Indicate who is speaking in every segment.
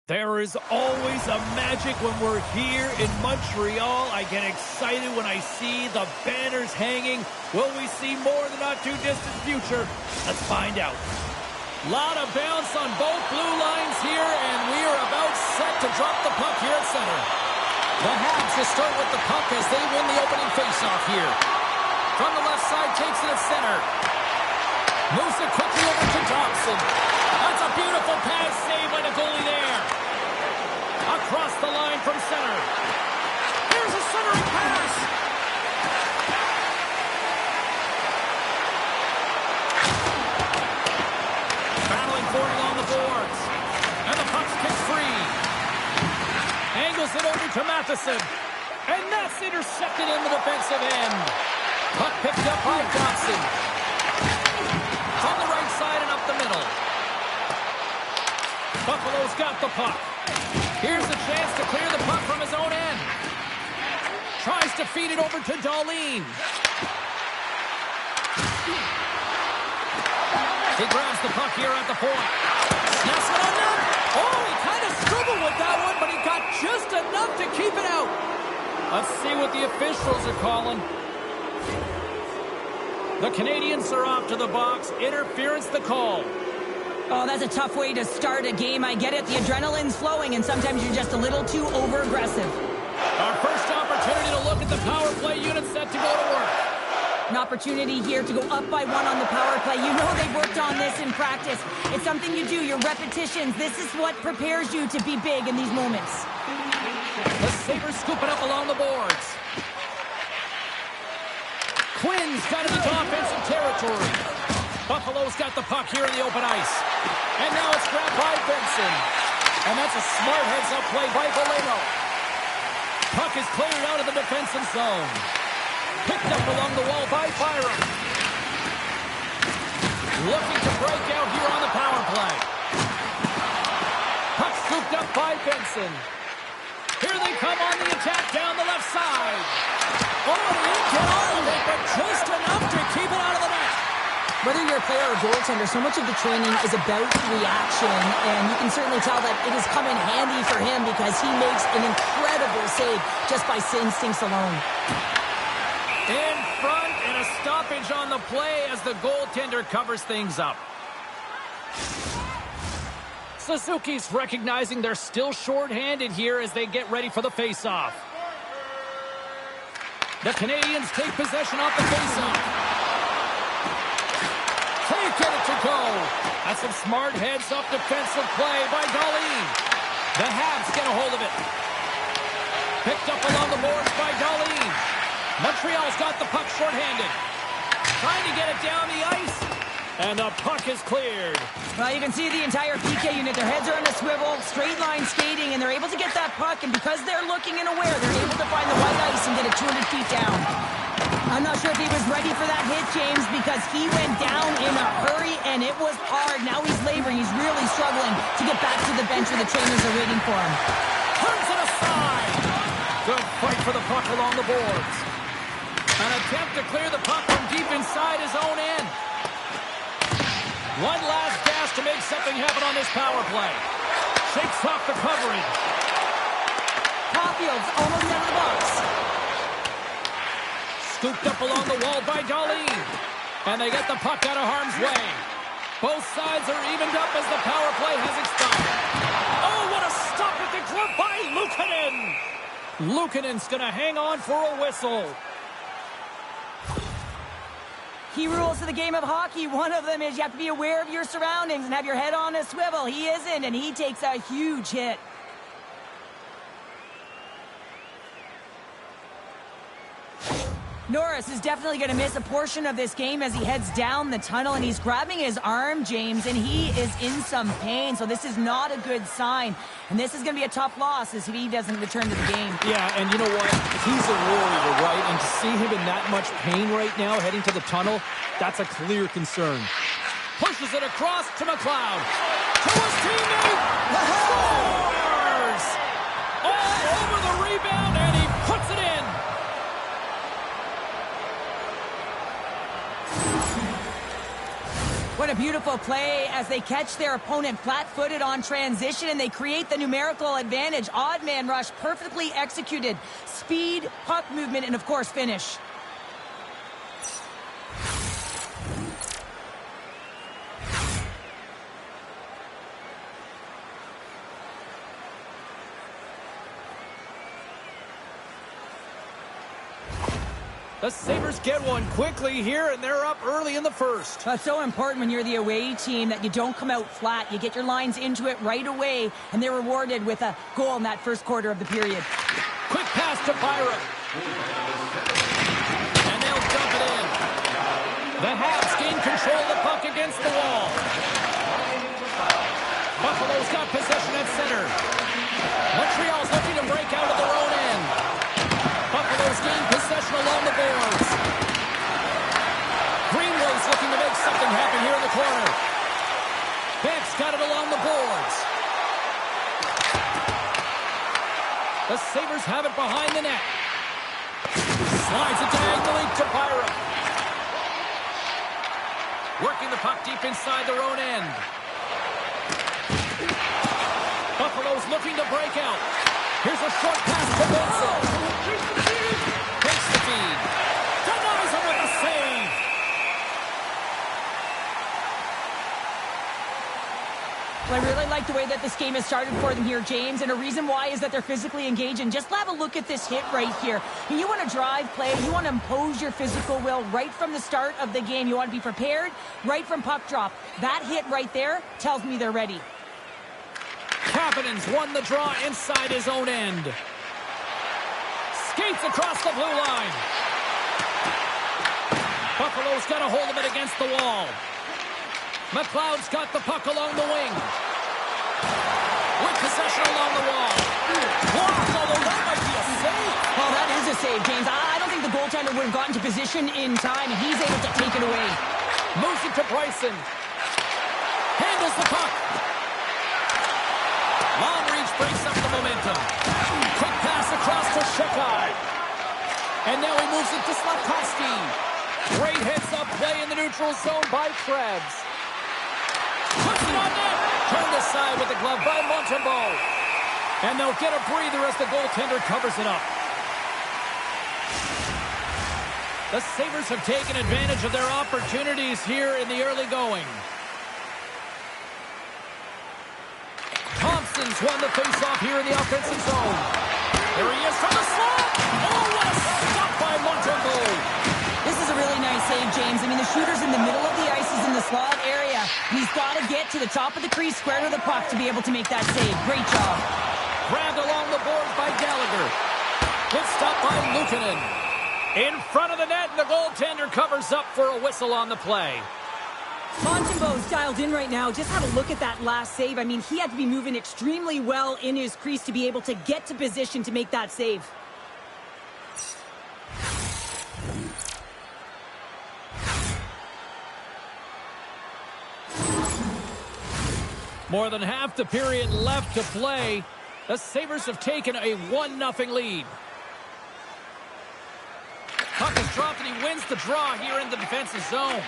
Speaker 1: There is always a magic when we're here in Montreal. I get excited when I see the banners hanging. Will we see more in the not-too-distant future? Let's find out. Lot of bounce on both blue lines here, and we are about set to drop the puck here at center. The Habs to start with the puck as they win the opening faceoff here. From the left side, takes it at center. Moves it quickly over to Thompson. That's a beautiful pass save by the goalie there. Across the line from center. Here's a centering pass. Battling for it along the boards. And the puck's kicked free. Angles it over to Matheson. And that's intercepted in the defensive end. Puck picked up by Johnson. From the right side and up the middle. Buffalo's got the puck. Here's a chance to clear the puck from his own end. Tries to feed it over to Dahlin. He grabs the puck here at the point. Snaps it on net. Oh, he kind of struggled with that one, but he got just enough to keep it out. Let's see what the officials are calling. The Canadiens are off to the box. Interference the call.
Speaker 2: Oh, that's a tough way to start a game. I get it. The adrenaline's flowing, and sometimes you're just a little too over-aggressive.
Speaker 1: Our first opportunity to look at the power play unit set to go to work.
Speaker 2: An opportunity here to go up by one on the power play. You know they've worked on this in practice. It's something you do, your repetitions. This is what prepares you to be big in these moments.
Speaker 1: The Sabres scoop it up along the boards. Quinn's got into offensive territory. Buffalo's got the puck here in the open ice. And now it's grabbed by Benson. And that's a smart heads-up play by Vallejo. Puck is cleared out of the defensive zone. Picked up along the wall by Byram. Looking to break out here on the power play. Puck scooped up by Benson. Here they come on the attack down the left side. Oh, he got all of it, but just enough to keep it out of the net.
Speaker 2: Whether you're a player or goaltender, so much of the training is about reaction, and you can certainly tell that it has come in handy for him because he makes an incredible save just by instincts alone.
Speaker 1: In front, and a stoppage on the play as the goaltender covers things up. Suzuki's recognizing they're still short-handed here as they get ready for the face-off. The Canadiens take possession off the face-off. Can't get it to go. That's some smart heads-up defensive play by Dahlin. The Habs get a hold of it. Picked up along the boards by Dahlin. Montreal's got the puck short-handed. Trying to get it down the ice. And the puck is cleared.
Speaker 2: Well, you can see the entire PK unit. Their heads are on a swivel, straight line skating, and they're able to get that puck. And because they're looking and aware, they're able to find the white ice and get it 200 feet down. I'm not sure if he was ready for that hit, James, because he went down in a hurry, and it was hard. Now he's laboring. He's really struggling to get back to the bench where the trainers are waiting for him.
Speaker 1: Turns it aside. Good fight for the puck along the boards. An attempt to clear the puck from deep inside his own end. One last dash to make something happen on this power play. Shakes off the covering.
Speaker 2: Caulfield's almost out of the box.
Speaker 1: Scooped up along the wall by Dahlin. And they get the puck out of harm's way. Both sides are evened up as the power play has expired. Oh, what a stop at the glove by Luukkonen. Luukkonen's going to hang on for a whistle.
Speaker 2: Key rules to the game of hockey. One of them is you have to be aware of your surroundings and have your head on a swivel. He isn't, and he takes a huge hit. Norris is definitely going to miss a portion of this game as he heads down the tunnel, and he's grabbing his arm, James, and he is in some pain, so this is not a good sign. And this is going to be a tough loss as he doesn't return to the game.
Speaker 1: Yeah, and you know what? He's a warrior, right? And to see him in that much pain right now heading to the tunnel, that's a clear concern. Pushes it across to McLeod. To his teammate. Scores! All over the rebound, and he puts it in.
Speaker 2: What a beautiful play as they catch their opponent flat-footed on transition, and they create the numerical advantage. Odd man rush, perfectly executed. Speed, puck movement, and of course, finish.
Speaker 1: The Sabres get one quickly here, and they're up early in the first.
Speaker 2: That's so important when you're the away team that you don't come out flat. You get your lines into it right away, and they're rewarded with a goal in that first quarter of the period.
Speaker 1: Quick pass to Byron. And they'll dump it in. The Habs gain control of the puck against the wall. Buffalo's got possession at center. Montreal's looking to break out of their own end. Buffalo's gained possession along the boards. Greenway's looking to make something happen here in the corner. Beck's got it along the boards. The Sabres have it behind the net. Slides it diagonally to Byron. Working the puck deep inside their own end. Buffalo's looking to break out. Here's a short pass to Benson. Takes the feed. Denies him with a save.
Speaker 2: Well, I really like the way that this game has started for them here, James, and a reason why is that they're physically engaged. And just have a look at this hit right here. You want to drive play. You want to impose your physical will right from the start of the game. You want to be prepared right from puck drop. That hit right there tells me they're ready.
Speaker 1: Kapanen's won the draw inside his own end. Skates across the blue line. Buffalo's got a hold of it against the wall. McLeod's got the puck along the wing. With possession along the wall. Blocked, although that might be a save.
Speaker 2: Oh, that is a save, James. I don't think the goaltender would have gotten to position in time. He's able to take it away.
Speaker 1: Moves it to Bryson. Handles the puck. Long reach breaks up the momentum. Quick pass across to Shekai. And now he moves it to Slafkovsky. Great heads-up play in the neutral zone by Krebs. Puts it on net. Turned aside with the glove by Montembeault. And they'll get a breather as the goaltender covers it up. The Sabres have taken advantage of their opportunities here in the early going. Thompson's won the face-off here in the offensive zone. There he is from the slot. Oh, what a stop by Montembeault.
Speaker 2: This is a really nice save, James. I mean, the shooter's in the middle of the ice. He's in the slot area. And he's got to get to the top of the crease, square to the puck to be able to make that save. Great job.
Speaker 1: Grabbed along the boards by Gallagher. Good stop by Luukkonen. In front of the net, and the goaltender covers up for a whistle on the play.
Speaker 2: Montembeault's dialed in right now. Just have a look at that last save. I mean, he had to be moving extremely well in his crease to be able to get to position to make that save.
Speaker 1: More than half the period left to play. The Sabres have taken a 1-0 lead. Puck is dropped, and he wins the draw here in the defensive zone.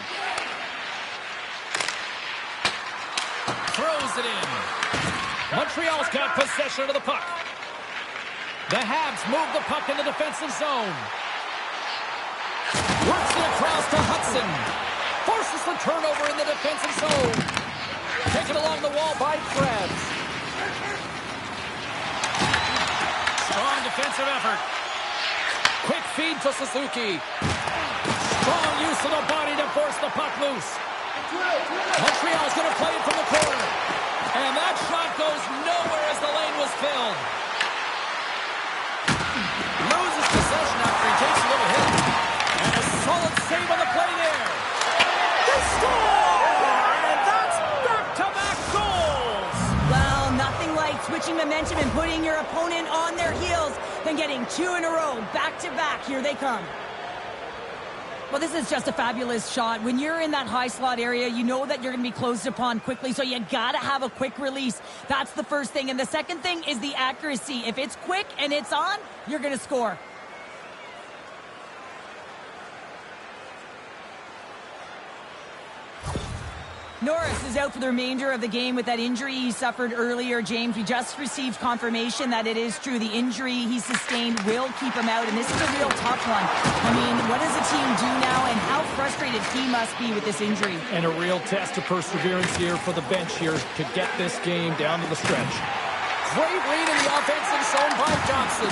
Speaker 1: Throws it in. Montreal's got possession of the puck. The Habs move the puck in the defensive zone. Works it across to Hudson. Forces the turnover in the defensive zone. Taken along the wall by Krebs. Strong defensive effort. Quick feed to Suzuki. Strong use of the body to force the puck loose. Montreal's going to play it from the corner. And that shot goes nowhere as the lane was filled. Loses possession after he takes a little hit. And a solid save on the play there. They score! And that's back-to-back goals!
Speaker 2: Well, nothing like switching momentum and putting your opponent on their heels than getting two in a row, back-to-back. Here they come. Well, this is just a fabulous shot. When you're in that high slot area, you know that you're going to be closed upon quickly, so you got to have a quick release. That's the first thing. And the second thing is the accuracy. If it's quick and it's on, you're going to score. Norris is out for the remainder of the game with that injury he suffered earlier. James, we just received confirmation that it is true. The injury he sustained will keep him out, and this is a real tough one. I mean, what does the team do now, and how frustrated he must be with this injury?
Speaker 1: And a real test of perseverance here for the bench here to get this game down to the stretch. Great read in the offensive zone by Johnson.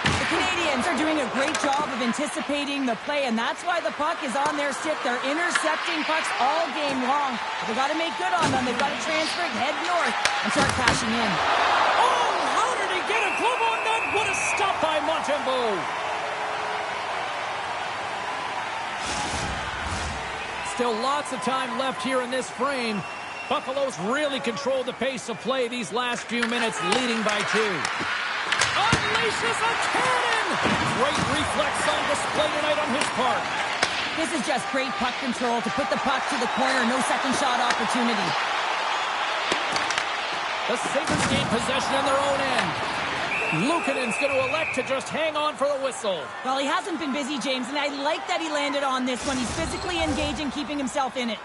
Speaker 2: The Canadiens are doing a great job of anticipating the play, and that's why the puck is on their stick. They're intercepting pucks all game long. But they've got to make good on them. They've got to transfer it, head north, and start cashing in.
Speaker 1: Oh, how did he get a glove on that? What a stop by Montembeault. Still lots of time left here in this frame. Buffalo's really controlled the pace of play these last few minutes, leading by 2. Unleashes a cannon! Great reflex on display tonight on his part.
Speaker 2: This is just great puck control to put the puck to the corner. No second shot opportunity.
Speaker 1: The Sabres gain possession in their own end. Luukkonen's going to elect to just hang on for the whistle.
Speaker 2: Well, he hasn't been busy, James, and I like that he landed on this one. He's physically engaging, keeping himself in it.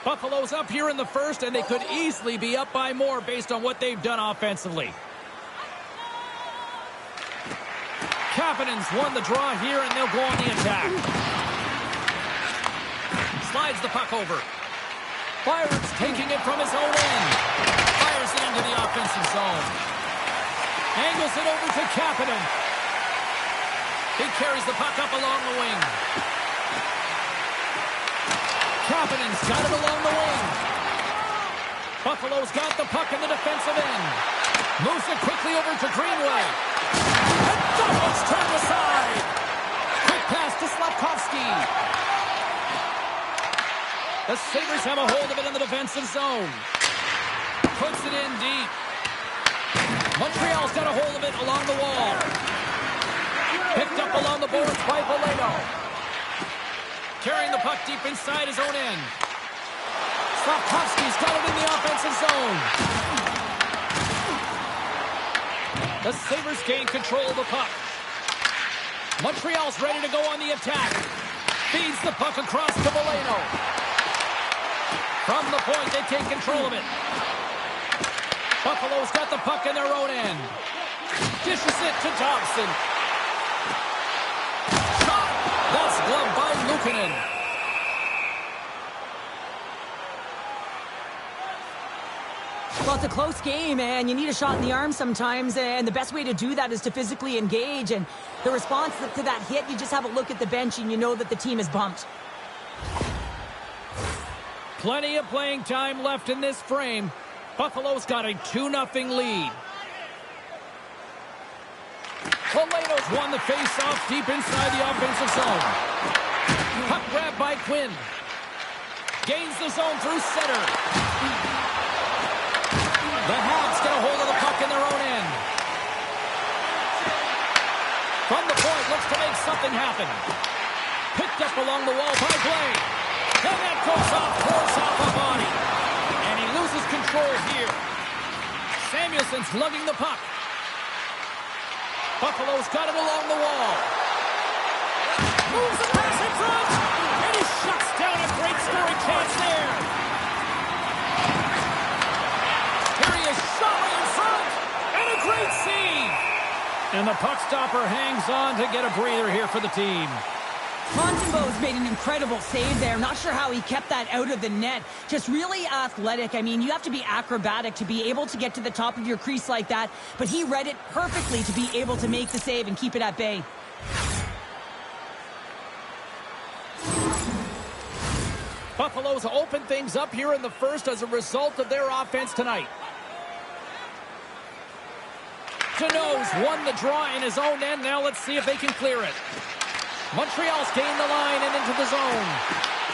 Speaker 1: Buffalo's up here in the first, and they could easily be up by more based on what they've done offensively. Kapanen's won the draw here, and they'll go on the attack. Slides the puck over. Byron's taking it from his own end. Fires it into the offensive zone. Angles it over to Kapanen. He carries the puck up along the wing. Kapanen's got it along the wing. Buffalo's got the puck in the defensive end. Moves it quickly over to Greenway. And Douglas turned aside. Quick pass to Slafkovsky. The Sabres have a hold of it in the defensive zone. Puts it in deep. Montreal's got a hold of it along the wall. Picked up along the boards by Valeno. Carrying the puck deep inside his own end. Slafkovsky's got it in the offensive zone. The Sabres gain control of the puck. Montreal's ready to go on the attack. Feeds the puck across to Valeno. From the point, they take control of it. Buffalo's got the puck in their own end. Dishes it to Thompson. Shot! That's gloved by Luukkonen.
Speaker 2: Well, it's a close game, and you need a shot in the arm sometimes, and the best way to do that is to physically engage, and the response to that hit, you just have a look at the bench, and you know that the team is bumped.
Speaker 1: Plenty of playing time left in this frame. Buffalo's got a 2-0 lead. Valeno's won the face-off deep inside the offensive zone. Puck grab by Quinn. Gains the zone through center. The Habs get a hold of the puck in their own end. From the point, looks to make something happen. Picked up along the wall by Blake. And that goes off, force off a body. And he loses control here. Samuelson's lugging the puck. Buffalo's got it along the wall. Moves the pass in front. And he shuts down a great scoring chance there. Here he is, shot in front. And a great save. And the puck stopper hangs on to get a breather here for the team.
Speaker 2: Montembeault's made an incredible save there. Not sure how he kept that out of the net. Just really athletic. I mean, you have to be acrobatic to be able to get to the top of your crease like that. But he read it perfectly to be able to make the save and keep it at bay.
Speaker 1: Buffalo's open things up here in the first as a result of their offense tonight. Jeannot's won the draw in his own end. Now let's see if they can clear it. Montreal's gained the line and into the zone.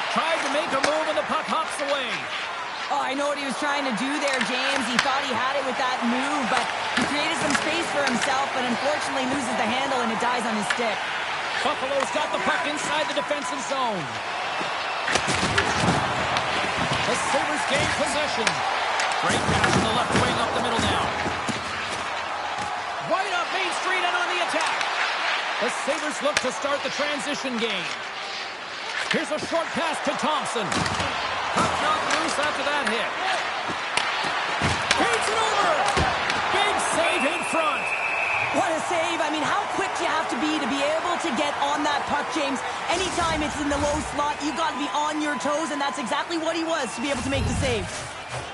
Speaker 1: Tried to make a move and the puck hops away.
Speaker 2: Oh, I know what he was trying to do there, James. He thought he had it with that move, but he created some space for himself, but unfortunately loses the handle and it dies on his stick.
Speaker 1: Buffalo's got the puck inside the defensive zone. The Sabres gain possession. Great pass from the left wing up the middle now. Right up Main Street and on the attack. The Sabres look to start the transition game. Here's a short pass to Thompson. Puck knocked loose close after that hit. Beats it over. Big save in front.
Speaker 2: What a save. I mean, how quick do you have to be able to get on that puck, James? Anytime it's in the low slot, you've got to be on your toes, and that's exactly what he was to be able to make the save.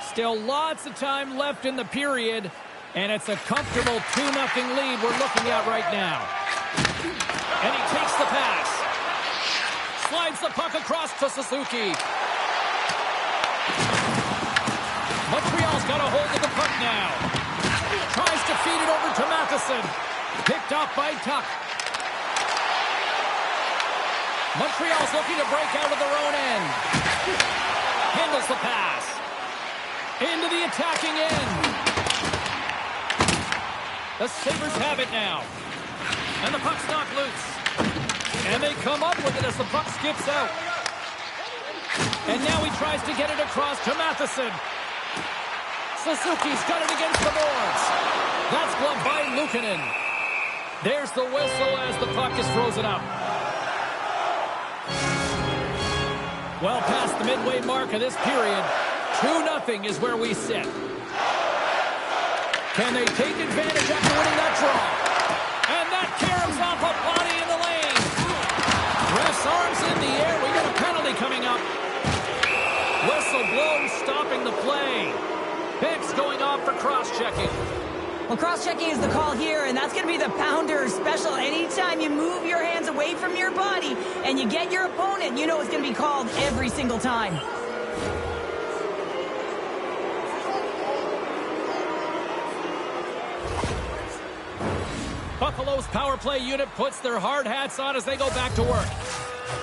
Speaker 1: Still lots of time left in the period, and it's a comfortable 2-0 lead we're looking at right now. And he takes the pass. Slides the puck across to Suzuki. Montreal's got a hold of the puck now. Tries to feed it over to Matheson. Picked off by Tuck. Montreal's looking to break out of their own end. Handles the pass. Into the attacking end. The Sabres have it now. And the puck's knocked loose. And they come up with it as the puck skips out. And now he tries to get it across to Matheson. Suzuki's got it against the boards. That's gloved by Luukkonen. There's the whistle as the puck is frozen up. Well past the midway mark of this period, 2-0 is where we sit. Can they take advantage after winning that draw? And that caroms off a body in the lane. Ref's arms in the air. We got a penalty coming up. Whistle blows, stopping the play. Beck's going off for cross-checking.
Speaker 2: Well, cross-checking is the call here, and that's going to be the pounder special. Anytime you move your hands away from your body and you get your opponent, you know it's going to be called every single time.
Speaker 1: Buffalo's power play unit puts their hard hats on as they go back to work.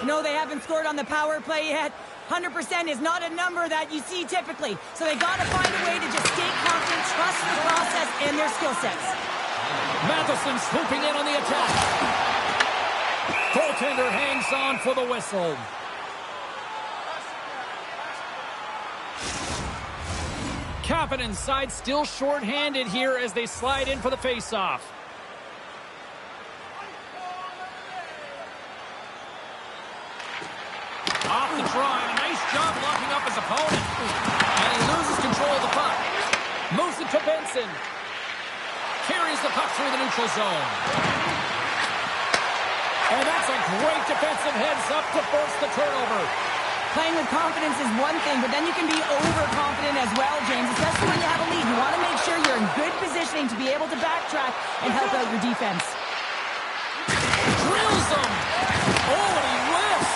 Speaker 2: No, they haven't scored on the power play yet. 100% is not a number that you see typically. So they got to find a way to just stay confident, trust the process and their skill sets.
Speaker 1: Matheson swooping in on the attack. Goaltender hangs on for the whistle. Kapanen's side still short-handed here as they slide in for the face-off. Off the draw, and a nice job locking up his opponent. And he loses control of the puck. Moves it to Benson. Carries the puck through the neutral zone. And that's a great defensive heads-up to force the turnover.
Speaker 2: Playing with confidence is one thing, but then you can be overconfident as well, James, especially when you have a lead. You want to make sure you're in good positioning to be able to backtrack and help out your defense.
Speaker 1: Drills him. Oh, and he whiffs.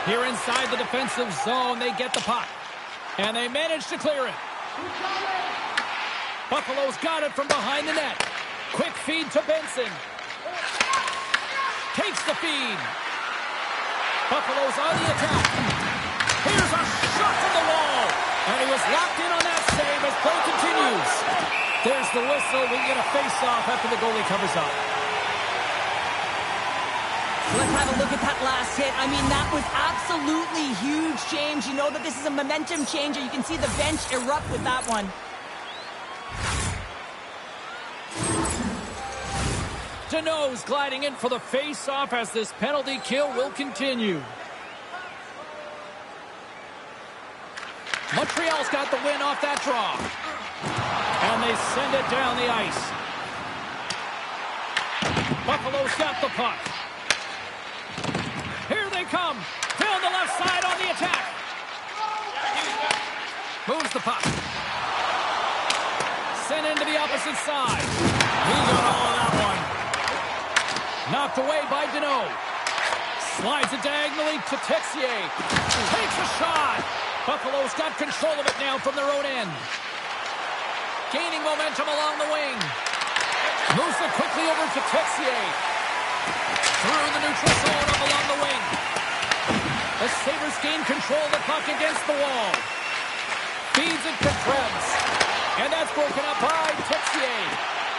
Speaker 1: Here inside the defensive zone, they get the puck. And they manage to clear it. Buffalo's got it from behind the net. Quick feed to Benson. Takes the feed. Buffalo's on the attack. Here's a shot from the wall. And he was locked in on that save as play continues. There's the whistle. We get a face-off after the goalie covers up.
Speaker 2: Let's have a look at that last hit. I mean, that was absolutely huge, James. You know that this is a momentum changer. You can see the bench erupt with that one.
Speaker 1: Deneau's gliding in for the face-off as this penalty kill will continue. Montreal's got the win off that draw. And they send it down the ice. Buffalo's got the puck. Here they come. Down the left side on the attack. Moves the puck. Sent into the opposite side. He got all of that one. Knocked away by Deneau. Slides it diagonally to Texier. Takes a shot. Buffalo's got control of it now from their own end. Gaining momentum along the wing. Moves it quickly over to Texier. Through the neutral zone up along the wing. The Sabres gain control of the puck against the wall. Feeds it to Krebs. And that's broken up by Texier.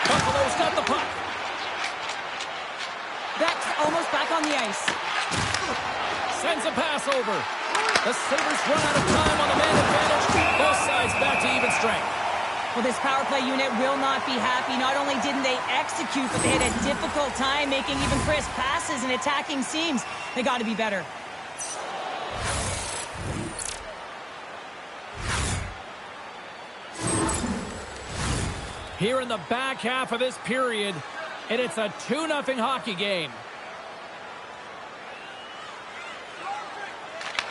Speaker 1: Buffalo's got the puck.
Speaker 2: Beck's almost back on the ice.
Speaker 1: Sends a pass over. The Sabres run out of time on the man advantage. Both sides back to even strength.
Speaker 2: Well, this power play unit will not be happy. Not only didn't they execute, but they had a difficult time making even crisp passes and attacking seams. They got to be better.
Speaker 1: Here in the back half of this period, and it's a 2-0 hockey game.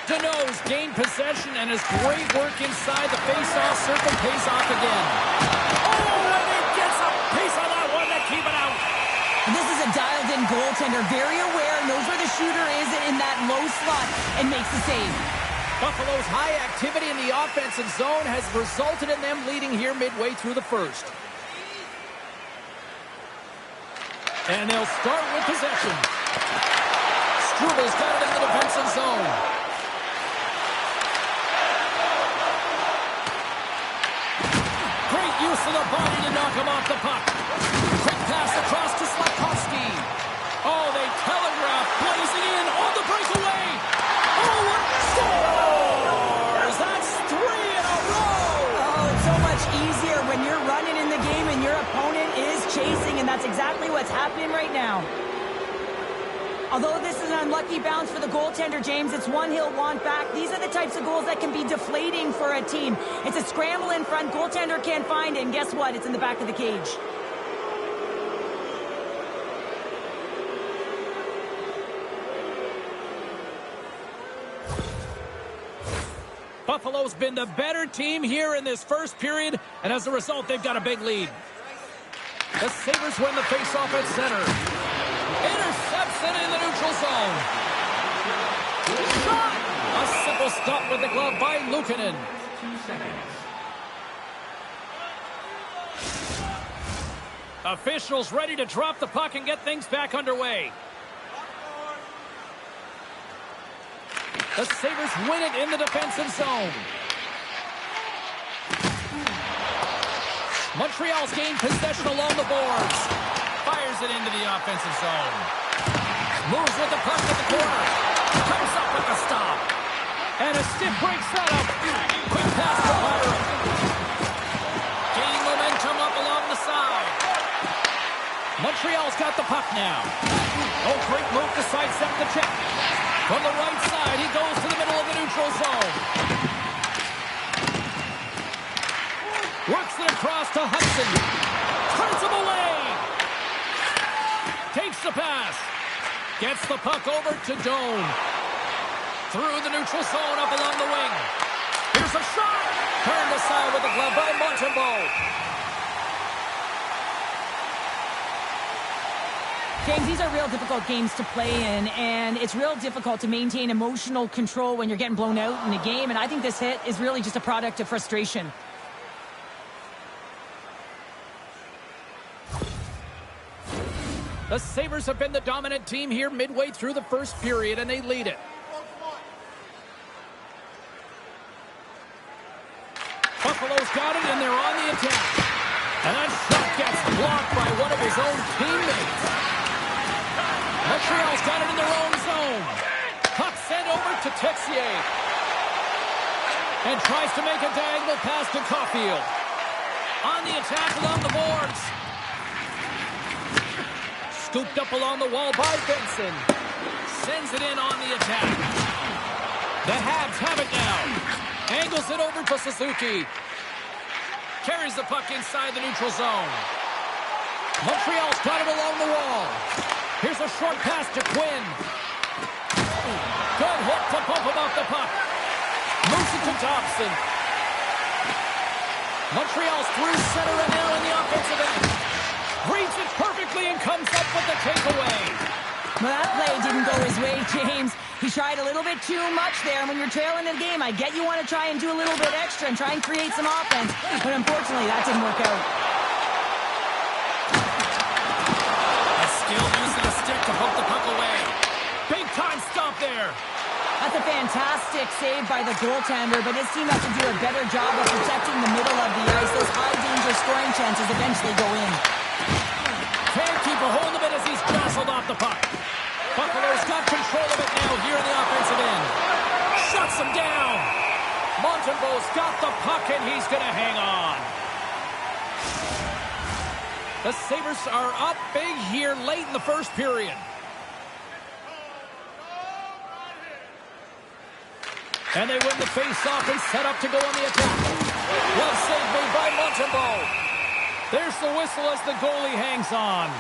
Speaker 1: Deneau's gained possession, and his great work inside the face-off circle pays off again. Oh, and he gets a piece of that one to keep it out.
Speaker 2: This is a dialed-in goaltender, very aware, knows where the shooter is in that low slot, and makes the save.
Speaker 1: Buffalo's high activity in the offensive zone has resulted in them leading here midway through the first. And they'll start with possession. Struvel's got it in the defensive zone. Great use of the body to knock him off the puck. Quick pass across to Slafkovsky. Oh, they telegraph, blazing in on the breakaway. Oh, what scores! That's 3 in a row!
Speaker 2: Oh, it's so much easier when you're running in the game and your opponent is chasing, and that's exactly what's happening right now. Although this is an unlucky bounce for the goaltender, James, it's one he'll want back. These are the types of goals that can be deflating for a team. It's a scramble in front, goaltender can't find it, and guess what? It's in the back of the cage.
Speaker 1: Buffalo's been the better team here in this first period, and as a result, they've got a big lead. The Sabres win the faceoff at center. Intercepts it in the neutral zone. Shot! A simple stop with the glove by Luukkonen.
Speaker 3: 2 seconds.
Speaker 1: Officials ready to drop the puck and get things back underway. The Sabres win it in the defensive zone. Montreal's gained possession along the boards. Fires it into the offensive zone. Moves with the puck to the corner. Comes up with a stop. And a stiff break setup. Quick pass to Hunter. Gaining momentum up along the side. Montreal's got the puck now. Oh, great move to sidestep the check. From the right side, he goes to the middle of the neutral zone. Works it across to Hudson. Turns him away. Takes the pass. Gets the puck over to Doan. Through the neutral zone up along the wing. Here's a shot. Turned aside with the glove by Montembeault.
Speaker 2: James, these are real difficult games to play in, and it's real difficult to maintain emotional control when you're getting blown out in a game, and I think this hit is really just a product of frustration.
Speaker 1: The Sabres have been the dominant team here midway through the first period, and they lead it. Buffalo's got it, and they're on the attack. And that shot gets blocked by one of his own teammates. Montreal's got it in their own zone. Puck sent over to Texier. And tries to make a diagonal pass to Caulfield. On the attack along the boards. Scooped up along the wall by Benson. Sends it in on the attack. The Habs have it now. Angles it over to Suzuki. Carries the puck inside the neutral zone. Montreal's got it along the wall. Here's a short pass to Quinn. Good hit to bump him off the puck. Moves it to Dobson. Montreal's through center and now in the offensive end. Reads it perfectly and comes up with the takeaway.
Speaker 2: Well, that play didn't go his way, James. He tried a little bit too much there, and when you're trailing the game, I get you want to try and do a little bit extra and try and create some offense, but unfortunately, that didn't work out.
Speaker 1: A skilled use of the stick to hook the puck away. Big time stop there.
Speaker 2: That's a fantastic save by the goaltender, but his team has to do a better job of protecting the middle of the ice. Those high-danger scoring chances eventually go in.
Speaker 1: Can't keep a hold of it as he's jostled off the puck. Buffalo's got control of it now here in the offensive end. Shuts him down. Montembeault's got the puck, and he's going to hang on. The Sabres are up big here late in the first period. And they win the face-off and set up to go on the attack. Well save made by Montembeault. There's the whistle as the goalie hangs on.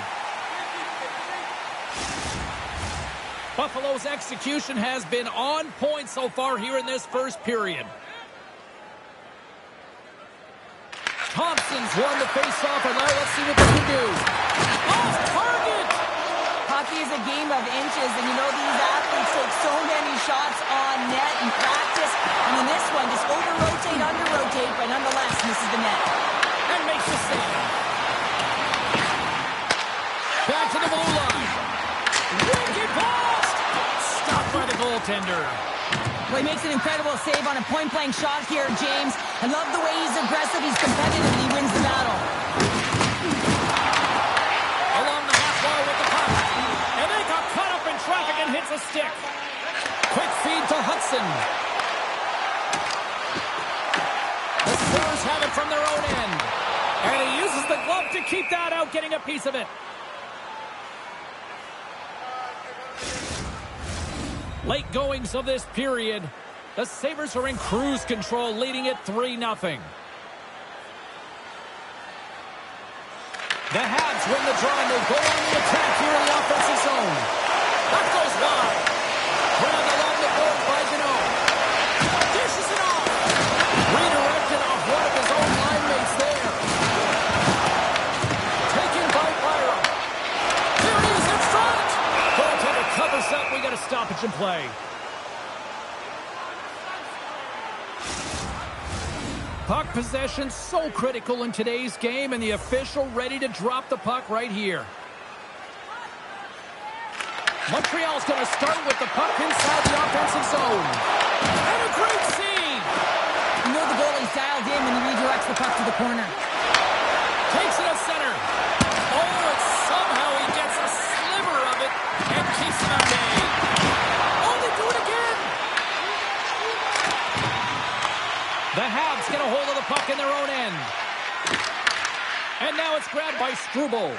Speaker 1: Buffalo's execution has been on point so far here in this first period. Thompson's won the face-off, and now let's see what they can do. Off target!
Speaker 2: Hockey is a game of inches, and you know these athletes take so many shots on net in practice. And in this one, just over-rotate, under-rotate, but nonetheless misses the net.
Speaker 1: And makes the save. Back to the blue line. Wicked blast! Stopped by the goaltender.
Speaker 2: Well, he makes an incredible save on a point-blank shot here, James. I love the way he's aggressive, he's competitive, and he wins the battle.
Speaker 1: Along the half wall with the puck. And they got caught up in traffic and hits a stick. Quick feed to Hudson. The Sabres have it from their own end. And he uses the glove to keep that out, getting a piece of it. Late goings of this period. The Sabres are in cruise control, leading it 3-0. The Habs win the draw, and they go on the attack here in the offensive zone. That goes wide. Grabbed along the board by Gano. Dishes it off. Redirected off one of his own line mates there. Taken by Byram. Here he is in front. Goaltender covers up. We got a stoppage in play. Puck possession so critical in today's game, and the official ready to drop the puck right here. Montreal's going to start with the puck inside the offensive zone. And a great save!
Speaker 2: You know the goalie's dialed in when he redirects the puck to the corner.
Speaker 1: Takes it at center. Oh, and somehow he gets a sliver of it and keeps it at bay. Oh, they do it again! The Habs get a hold of the puck in their own end. And now it's grabbed by Struble.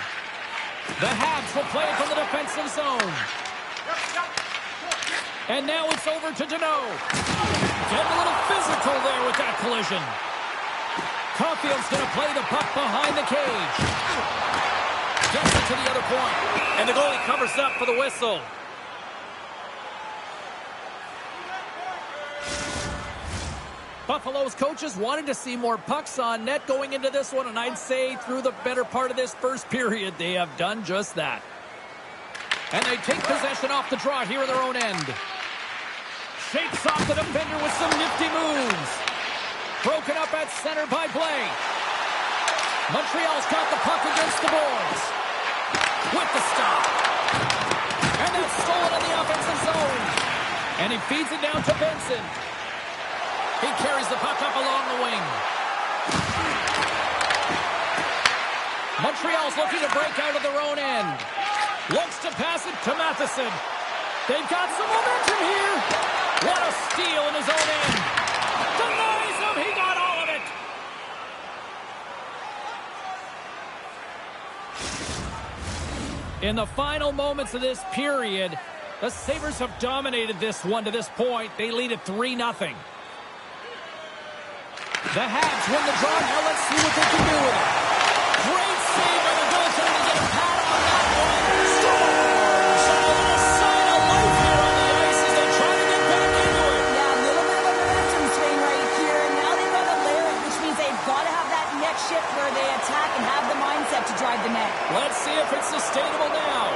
Speaker 1: The Habs will play it from the defensive zone. And now it's over to Dano. Getting a little physical there with that collision. Caulfield's going to play the puck behind the cage. Gets it to the other point. And the goalie covers up for the whistle. Buffalo's coaches wanted to see more pucks on net going into this one, and I'd say through the better part of this first period, they have done just that. And they take possession off the draw here in their own end. Shakes off the defender with some nifty moves. Broken up at center by Blake. Montreal's got the puck against the boards. With the stop. And that's stolen in the offensive zone. And he feeds it down to Benson. He carries the puck up along the wing. Montreal's looking to break out of their own end. Looks to pass it to Matheson. They've got some momentum here. What a steal in his own end. Denies him. He got all of it. In the final moments of this period, the Sabres have dominated this one to this point. They lead at 3-0. The Habs win the draw. Now let's see what they can do with it. Great save by the goaltender to get a pat on that one. Scores! A little sign of life here on the ice as they try to get back into it.
Speaker 2: Yeah, a little bit of a momentum swing right here, and now they've got to layer it, which means they've got to have that next shift where they attack and have the mindset to drive the net.
Speaker 1: Let's see if it's sustainable now.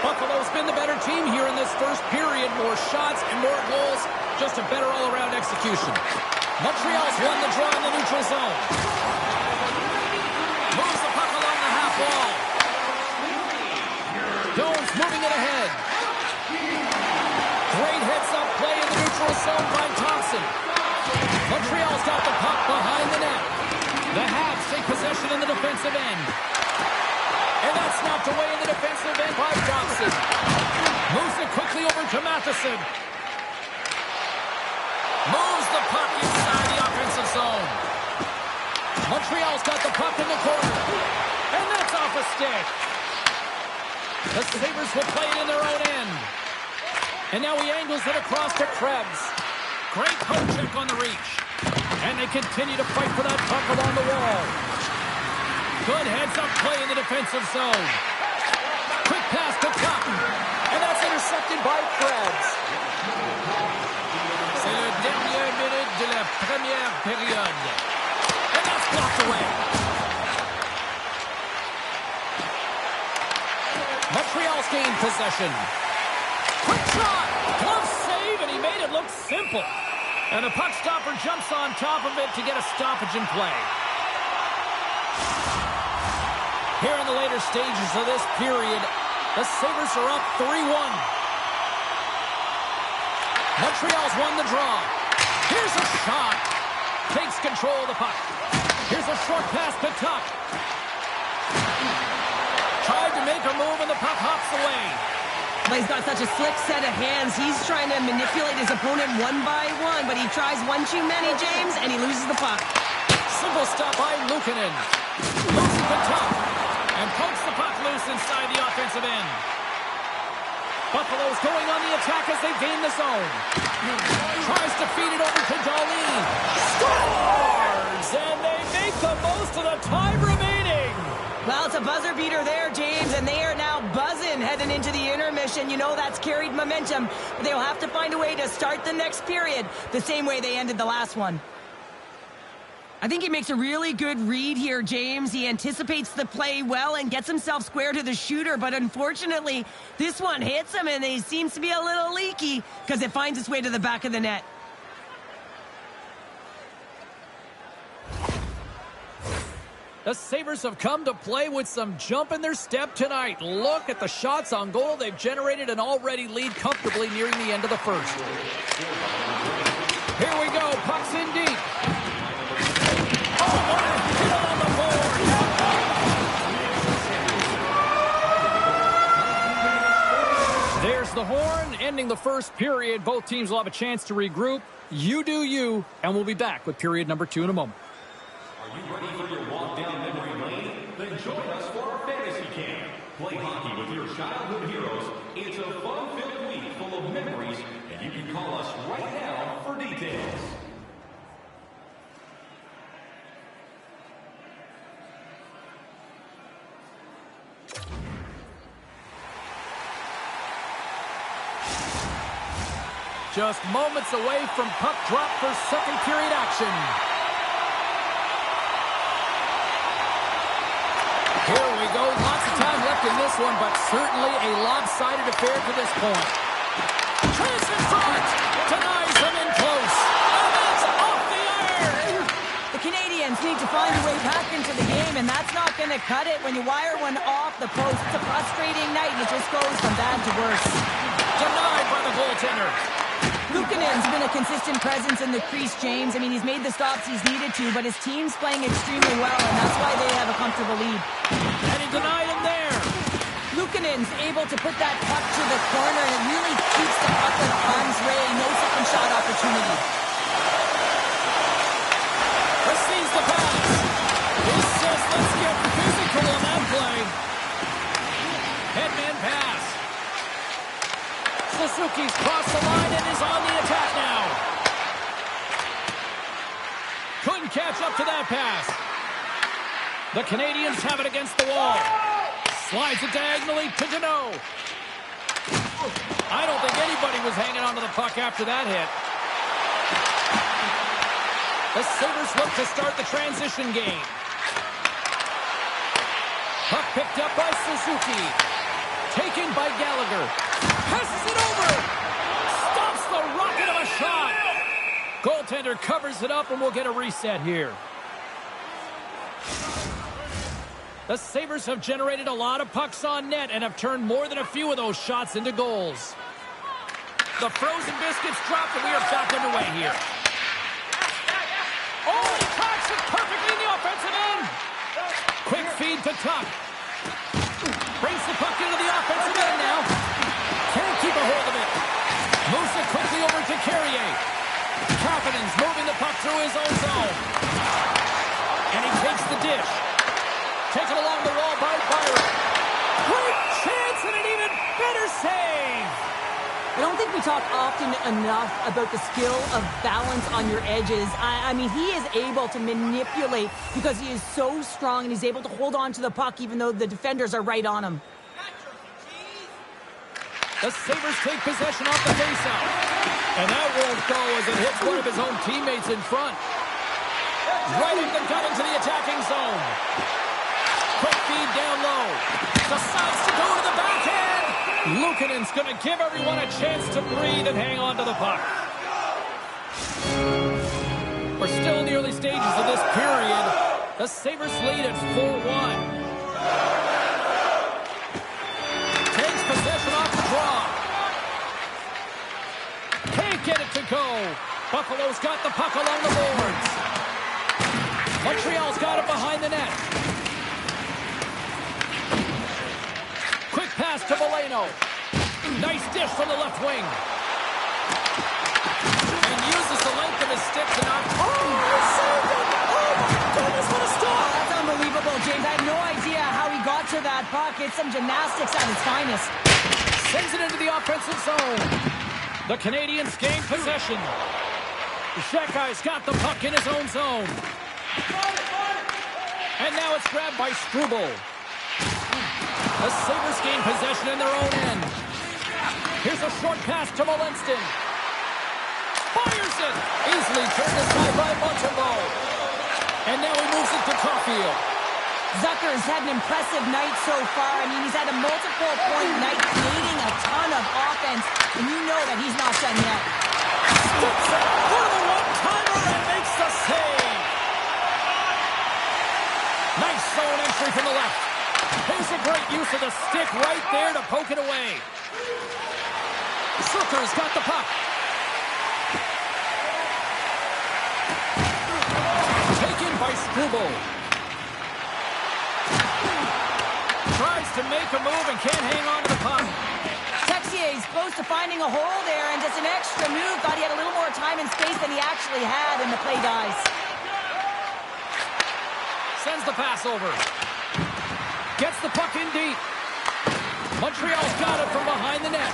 Speaker 1: Buffalo's been the better team here in this first period. More shots and more goals. Just a better all-around execution. Montreal's won the draw in the neutral zone. Moves the puck along the half wall. Jones moving it ahead. Great heads-up play in the neutral zone by Thompson. Montreal's got the puck behind the net. The Habs take possession in the defensive end. And that's knocked away in the defensive end by Thompson. Moves it quickly over to Matheson. Moves the puck inside the offensive zone. Montreal's got the puck in the corner. a stick. The Sabres will play it in their own end. And now he angles it across to Krebs. Great poke check on the reach. And they continue to fight for that puck along the wall. Good heads-up play in the defensive zone. Quick pass to Tuck. And that's intercepted by Krebs. C'est le dernier minute de la première période. And that's blocked away. Montreal's gained possession. Quick shot! Glove save, and he made it look simple. And the puck stopper jumps on top of it to get a stoppage in play. Here in the later stages of this period, the Sabres are up 3-1. Montreal's won the draw. Here's a shot. Takes control of the puck. Here's a short pass to Tuck. Tried to make a move and the puck hops away.
Speaker 2: But he's got such a slick set of hands. He's trying to manipulate his opponent one by one, but he tries one too many, James, and he loses the puck.
Speaker 1: Simple stop by Luukkonen. Loses the Tuck and pokes the puck loose inside the offensive end. Buffalo's going on the attack as they gain the zone. Tries to feed it over to Dahlin. Scores! And they make the most of the time remaining.
Speaker 2: Well, it's a buzzer beater there, James, and they are now buzzing heading into the intermission. You know that's carried momentum, but they'll have to find a way to start the next period the same way they ended the last one. I think he makes a really good read here, James. He anticipates the play well and gets himself square to the shooter, but unfortunately, this one hits him, and he seems to be a little leaky because it finds its way to the back of the net.
Speaker 1: The Sabres have come to play with some jump in their step tonight. Look at the shots on goal they've generated and already lead comfortably nearing the end of the first. Here we go. Puck's in deep. Oh, what a hit on the board. There's the horn, ending the first period. Both teams will have a chance to regroup. You do you, and we'll be back with period number 2 in a moment.
Speaker 3: Are you ready for your walk down memory lane? Then join us for our fantasy camp. Play hockey with your childhood heroes. It's a fun-filled week full of memories, and you can call us right now for details.
Speaker 1: Just moments away from puck drop for second period action. Here we go. Lots of time left in this one, but certainly a lopsided affair to this point. Chance in front. Denies them in close. And that's off the iron.
Speaker 2: The Canadiens need to find a way back into the game, and that's not going to cut it when you wire one off the post. It's a frustrating night, and it just goes from bad to worse.
Speaker 1: Denied by the goaltender.
Speaker 2: Luukkonen's been a consistent presence in the crease, James. I mean, he's made the stops he's needed to, but his team's playing extremely well, and that's why they have a comfortable lead.
Speaker 1: And he denied him there.
Speaker 2: Luukkonen's able to put that puck to the corner, and it really keeps the puck in harm's way. No second shot opportunity.
Speaker 1: Receives the pass. He says, let's get physical on that play. Headman pass. Suzuki's crossed the line and is on the attack now. Couldn't catch up to that pass. The Canadiens have it against the wall. Slides it diagonally to Deneau. I don't think anybody was hanging onto the puck after that hit. The Sabres look to start the transition game. Puck picked up by Suzuki. Taken by Gallagher. Passes it over. Stops the rocket of a shot. Goaltender covers it up and we'll get a reset here. The Sabres have generated a lot of pucks on net and have turned more than a few of those shots into goals. The frozen biscuits dropped and we are back underway here. Oh, he tracks it perfectly in the offensive end. Quick feed to Tuck. Brings the puck into the offensive end now. Can't keep a hold of it. Moves it quickly over to Carrier. Kapanen's moving the puck through his own zone. And he takes the dish. Taken along the wall by Byron.
Speaker 2: I don't think we talk often enough about the skill of balance on your edges. I mean, he is able to manipulate because he is so strong and he's able to hold on to the puck even though the defenders are right on him.
Speaker 1: The Sabres take possession off the faceout. And that won't go as it hits one of his own teammates in front. Right in the gut into the attacking zone. Quick feed down low. Decides to go to the backhand. Luukkonen's going to give everyone a chance to breathe and hang on to the puck. We're still in the early stages of this period. The Sabres lead at 4-1. Takes possession off the draw. Can't get it to go. Buffalo's got the puck along the boards. Montreal's got it behind the net. Quick pass to Veleno. Nice dish from the left wing. And uses the length of his stick to knock. Oh, saved it! Oh, my goodness, what a stop!
Speaker 2: That's unbelievable, James. I have no idea how he got to that puck. It's some gymnastics at its finest.
Speaker 1: Sends it into the offensive zone. The Canadiens gain possession. Shekai's got the puck in his own zone. And now it's grabbed by Struble. The Sabres gain possession in their own end. Here's a short pass to Molinston. Fires it! Easily turned aside by Montembeault. And now he moves it to Caulfield.
Speaker 2: Zucker's had an impressive night so far. I mean, he's had a multiple-point night, creating a ton of offense, and you know that he's not done yet.
Speaker 1: Sticks it for the one-timer and makes the save. Nice zone entry from the left. Here's a great use of the stick right there to poke it away. Zucker's got the puck. Taken by Struble. Tries to make a move and can't hang on to the puck.
Speaker 2: Texier's close to finding a hole there, and just an extra move. Thought he had a little more time and space than he actually had, and the play dies.
Speaker 1: Sends the pass over. Gets the puck in deep. Montreal's got it from behind the net.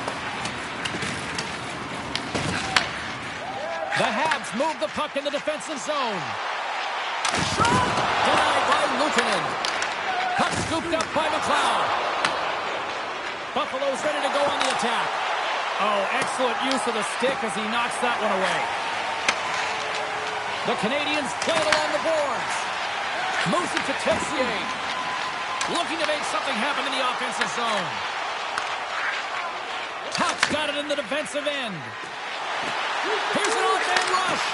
Speaker 1: The Habs move the puck in the defensive zone. Shot! Denied by Luukkonen. Puck scooped up by McLeod. Buffalo's ready to go on the attack. Oh, excellent use of the stick as he knocks that one away. The Canadiens play it along the boards. Moves it to Texier. Looking to make something happen in the offensive zone. Tuch's got it in the defensive end. Here's an off-hand rush.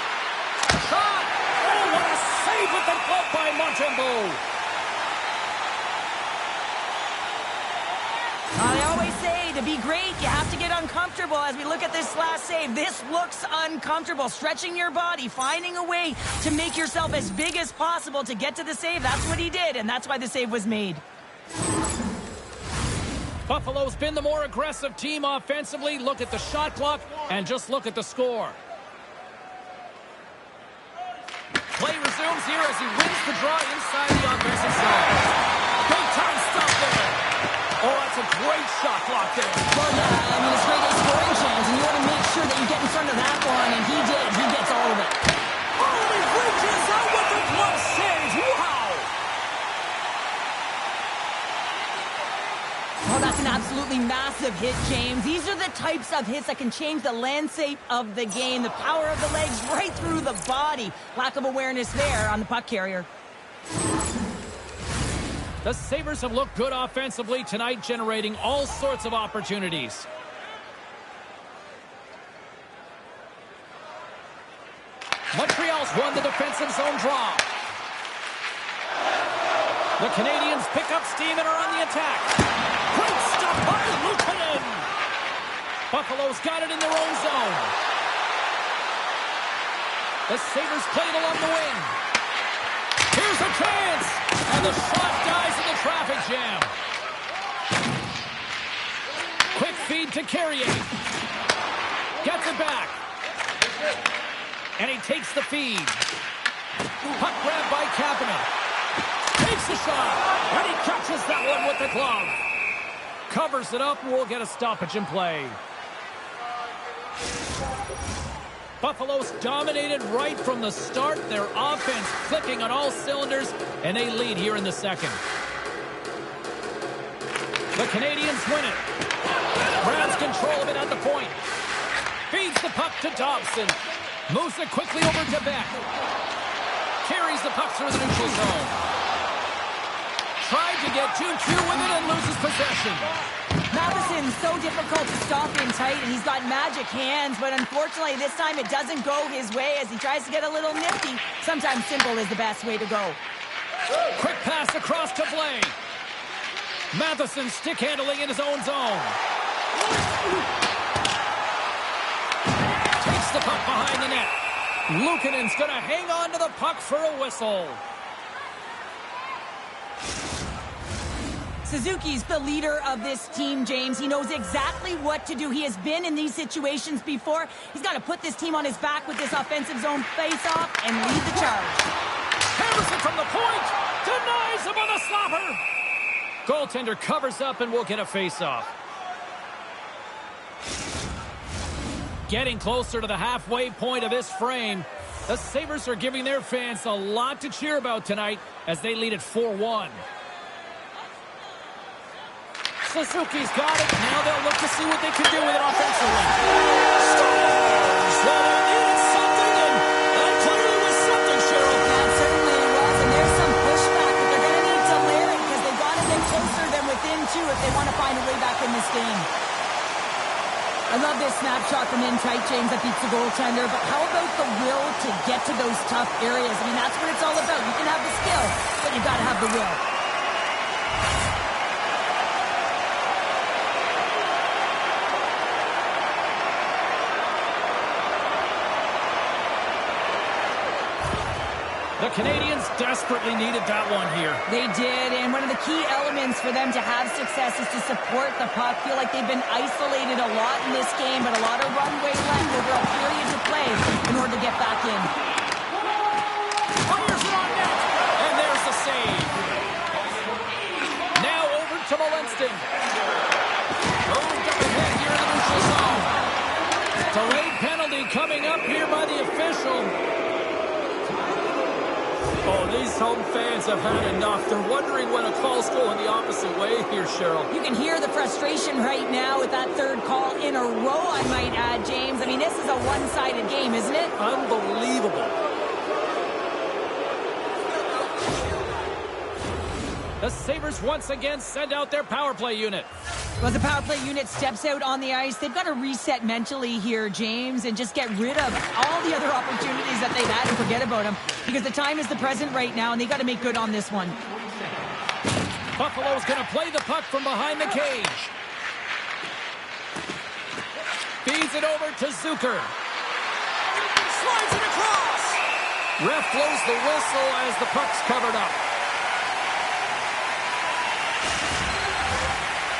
Speaker 1: Shot! Oh, what a save with the glove by Montembeault.
Speaker 2: I always say, to be great, you have to get uncomfortable. As we look at this last save, this looks uncomfortable. Stretching your body, finding a way to make yourself as big as possible to get to the save. That's what he did, and that's why the save was made.
Speaker 1: Buffalo's been the more aggressive team offensively. Look at the shot clock and just look at the score. Play resumes here as he wins the draw inside the offensive zone. Big time stuff there. Oh, that's a great shot block there.
Speaker 2: Well, yeah, I mean, it's great scoring chance, and you want to make sure that you get in front of that one, and he did. He gets all of it.
Speaker 1: Oh, he reaches out with the glove save. Wow!
Speaker 2: Oh, that's an absolutely massive hit, James. These are the types of hits that can change the landscape of the game. The power of the legs right through the body. Lack of awareness there on the puck carrier.
Speaker 1: The Sabres have looked good offensively tonight, generating all sorts of opportunities. Montreal's won the defensive zone draw. The Canadiens pick up steam and are on the attack. Great stuff by Luukkonen. Buffalo's got it in their own zone. The Sabres play it along the wing. Here's a chance. And the shot dies in the traffic jam. Quick feed to Carrier. Gets it back. And he takes the feed. Puck grab by Kapanen. Takes the shot. And he catches that one with the glove. Covers it up and we'll get a stoppage in play. Buffalo's dominated right from the start. Their offense clicking on all cylinders, and they lead here in the second. The Canadiens win it. Grabs control of it at the point. Feeds the puck to Dobson. Moves it quickly over to Beck. Carries the puck through the neutral zone. Tried to get 2-2 with it and loses possession.
Speaker 2: Matheson's so difficult to stop in tight, and he's got magic hands, but unfortunately this time it doesn't go his way as he tries to get a little nifty. Sometimes simple is the best way to go.
Speaker 1: Quick pass across to Blais. Matheson stick handling in his own zone. Takes the puck behind the net. Luukkonen's going to hang on to the puck for a whistle.
Speaker 2: Suzuki's the leader of this team, James. He knows exactly what to do. He has been in these situations before. He's got to put this team on his back with this offensive zone face-off and lead the charge.
Speaker 1: Hammers it from the point. Denies him on the stopper. Goaltender covers up and will get a face-off. Getting closer to the halfway point of this frame. The Sabres are giving their fans a lot to cheer about tonight as they lead at 4-1. Suzuki's got it. Now they'll look to see what they can do with it offensively. Scores! Well, they needed something, and that clearly was something, Cheryl.
Speaker 2: That certainly was, and there's some pushback, but they're going to need to layer it because they've got to get closer than within two if they want to find a way back in this game. I love this snapshot from in tight, James, that beats the goaltender, but how about the will to get to those tough areas? I mean, that's what it's all about. You can have the skill, but you've got to have the will.
Speaker 1: The Canadiens desperately needed that one here.
Speaker 2: They did, and one of the key elements for them to have success is to support the puck. Feel like they've been isolated a lot in this game, but a lot of runway left over a period to play in order to get back in.
Speaker 1: Fires it on net, and there's the save. Now over to Molinston. Moved up ahead here in the neutral zone. Delayed penalty coming up here by the official. Oh, these home fans have had enough. They're wondering when a call's going the opposite way here, Cheryl.
Speaker 2: You can hear the frustration right now with that third call in a row, I might add, James. I mean, this is a one-sided game, isn't it?
Speaker 1: Unbelievable. The Sabres once again send out their power play unit.
Speaker 2: Well, the power play unit steps out on the ice. They've got to reset mentally here, James, and just get rid of all the other opportunities that they've had and forget about them. Because the time is the present right now, and they've got to make good on this one.
Speaker 1: Buffalo's going to play the puck from behind the cage. Feeds it over to Zucker. Slides it across. Ref blows the whistle as the puck's covered up.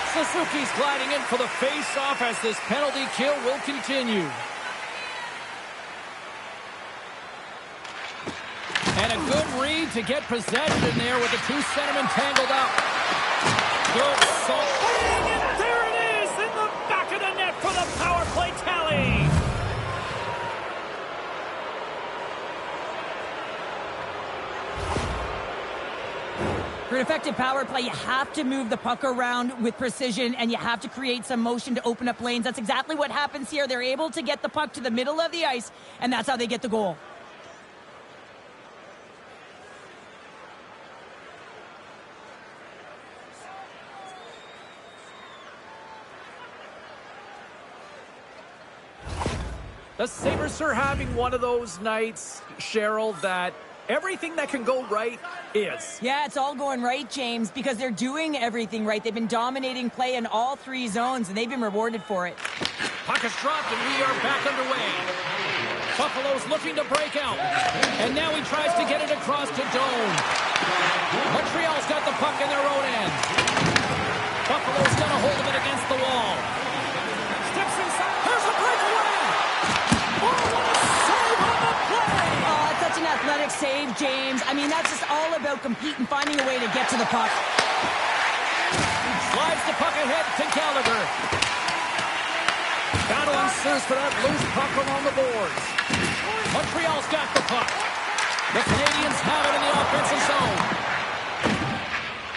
Speaker 1: Suzuki's gliding in for the face-off as this penalty kill will continue. And a good read to get possession in there with the two centermen tangled up. Good song. And there it is in the back of the net for the power play tally.
Speaker 2: For an effective power play, you have to move the puck around with precision, and you have to create some motion to open up lanes. That's exactly what happens here. They're able to get the puck to the middle of the ice, and that's how they get the goal.
Speaker 1: The Sabres are having one of those nights, Cheryl, that everything that can go right is.
Speaker 2: Yeah, it's all going right, James, because they're doing everything right. They've been dominating play in all three zones, and they've been rewarded for it.
Speaker 1: Puck is dropped, and we are back underway. Buffalo's looking to break out, and now he tries to get it across to Doan. Montreal's got the puck in their own end. Buffalo's got a hold of it against the wall. Steps inside. There's a breakaway. Oh, what a save on the play.
Speaker 2: Oh, such an athletic save, James. I mean, that's just all about competing, finding a way to get to the puck.
Speaker 1: Slides the puck ahead to Gallagher. Battling answers for that loose puck along the boards. Montreal's got the puck. The Canadiens have it in the offensive zone.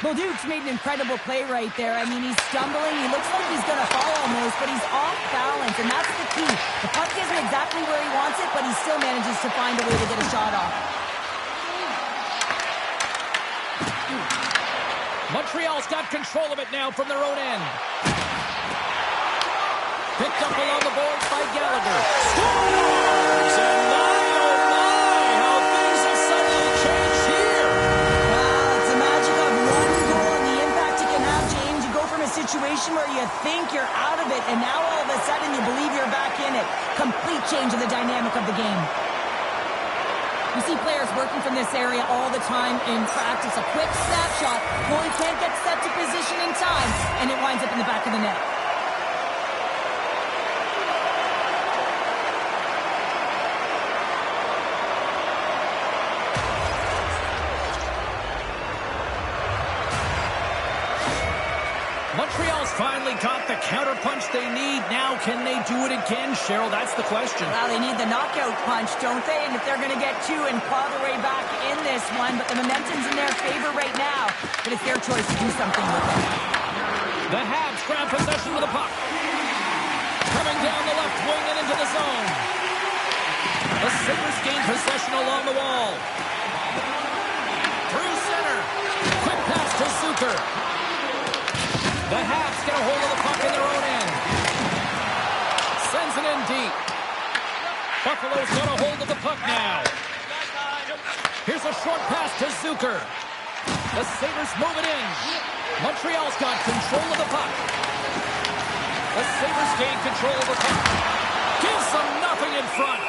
Speaker 2: Well, Duke's made an incredible play right there. I mean, he's stumbling. He looks like he's going to fall almost, but he's off balance, and that's the key. The puck isn't exactly where he wants it, but he still manages to find a way to get a shot off.
Speaker 1: Montreal's got control of it now from their own end. Picked up along the boards by Gallagher. Scores! And my, oh my, how things have suddenly changed here.
Speaker 2: Wow, it's the magic of one goal and the impact it can have, James. You go from a situation where you think you're out of it, and now all of a sudden you believe you're back in it. Complete change of the dynamic of the game. You see players working from this area all the time in practice. A quick snapshot. Goalie can't get set to position in time, and it winds up in the back of the net.
Speaker 1: Montreal's finally got the counterpunch they need. Now, can they do it again, Cheryl? That's the question.
Speaker 2: Well, they need the knockout punch, don't they? And if they're going to get two and claw their way back in this one, but the momentum's in their favor right now. But it's their choice to do something with it.
Speaker 1: The Habs grab possession of the puck. Coming down the left wing and into the zone. The Sabres gain possession along the wall. Through center. Quick pass to Zucker. The Habs get a hold of the puck in their own end. Sends it in deep. Buffalo's got a hold of the puck now. Here's a short pass to Zucker. The Sabres move it in. Montreal's got control of the puck. The Sabres gain control of the puck. Gives them nothing in front.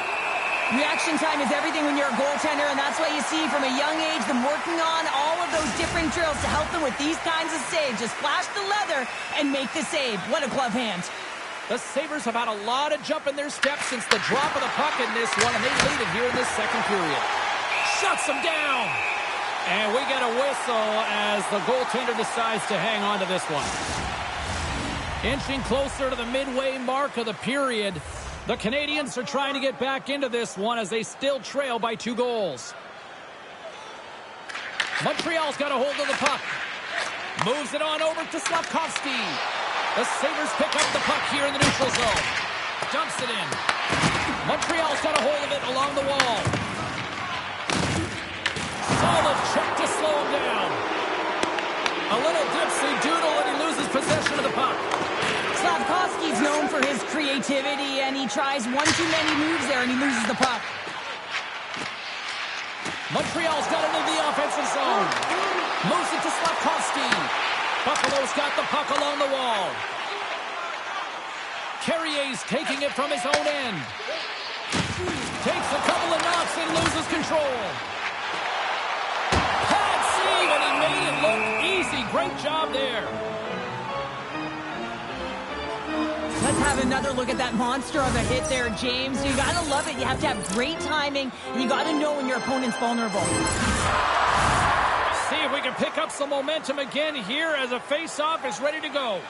Speaker 2: Reaction time is everything when you're a goaltender, and that's why you see from a young age them working on all of those different drills to help them with these kinds of saves. Just flash the leather and make the save. What a glove hand.
Speaker 1: The Sabres have had a lot of jump in their steps since the drop of the puck in this one, and they lead it here in this second period. Shuts them down. And we get a whistle as the goaltender decides to hang on to this one. Inching closer to the midway mark of the period. The Canadiens are trying to get back into this one as they still trail by 2 goals. Montreal's got a hold of the puck. Moves it on over to Slafkovsky. The Sabres pick up the puck here in the neutral zone. Dumps it in. Montreal's got a hold of it along the wall. Solid check to slow him down. A little dipsy-doodle and he loses possession of the puck.
Speaker 2: Slafkovsky's known for his creativity, and he tries one too many moves there, and he loses the puck.
Speaker 1: Montreal's got it into the offensive zone. Moves it to Slafkovsky. Buffalo's got the puck along the wall. Carrier's taking it from his own end. Takes a couple of knocks and loses control. Pad save, and he made it look easy. Great job there.
Speaker 2: Let's have another look at that monster of a hit there, James. You gotta love it. You have to have great timing, and you gotta know when your opponent's vulnerable.
Speaker 1: See if we can pick up some momentum again here as a face-off is ready to go.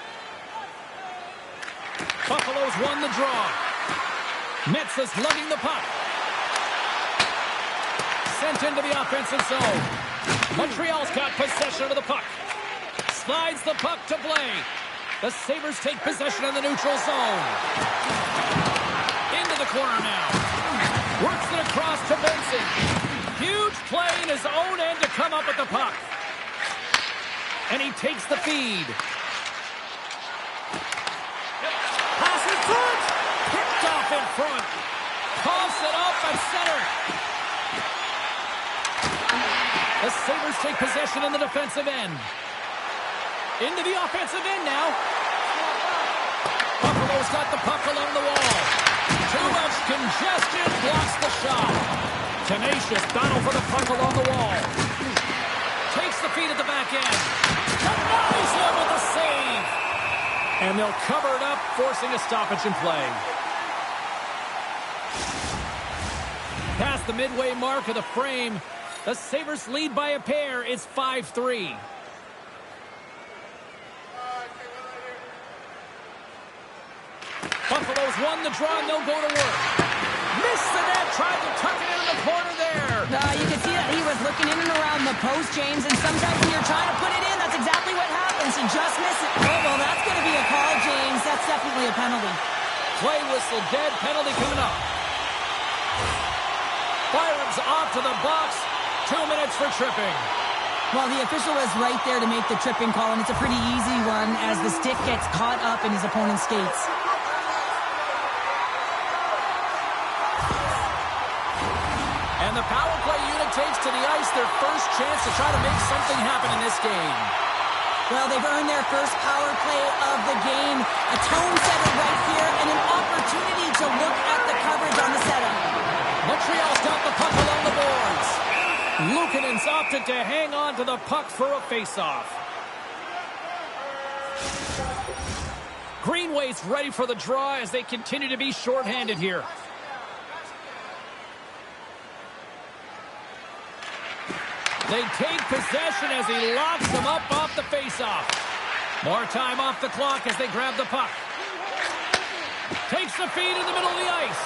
Speaker 1: Buffalo's won the draw. Metsa's lugging the puck. Sent into the offensive zone. Montreal's got possession of the puck. Slides the puck to play. The Sabres take possession in the neutral zone. Into the corner now. Works it across to Benson. Huge play in his own end to come up with the puck. And he takes the feed. Pass in front. Picked off in front. Coughs it up at center. The Sabres take possession in the defensive end. Into the offensive end now. Buffalo's got the puck along the wall. Too much congestion blocks the shot. Tenacious battle for the puck along the wall. Takes the feed at the back end. Denies him with a save. And they'll cover it up, forcing a stoppage in play. Past the midway mark of the frame, the Sabres lead by a pair. It's 5-3. Buffalo's has won the draw, and they'll go to work. Missed the net, tried to tuck it into the corner there.
Speaker 2: You can see that he was looking in and around the post, James, and sometimes when you're trying to put it in, that's exactly what happens. He just misses it. Oh, well, that's going to be a call, James. That's definitely a penalty.
Speaker 1: Play whistle dead, penalty coming up. Byram's off to the box. 2 minutes for tripping.
Speaker 2: Well, the official was right there to make the tripping call, and it's a pretty easy one as the stick gets caught up in his opponent's skates.
Speaker 1: And the power play unit takes to the ice their first chance to try to make something happen in this game.
Speaker 2: Well, they've earned their first power play of the game. A tone setter right here and an opportunity to look at the coverage on the setup.
Speaker 1: Montreal's got the puck along the boards. Luukkonen's opted to hang on to the puck for a face-off. Greenway's ready for the draw as they continue to be shorthanded here. They take possession as he locks them up off the face-off. More time off the clock as they grab the puck. Takes the feed in the middle of the ice.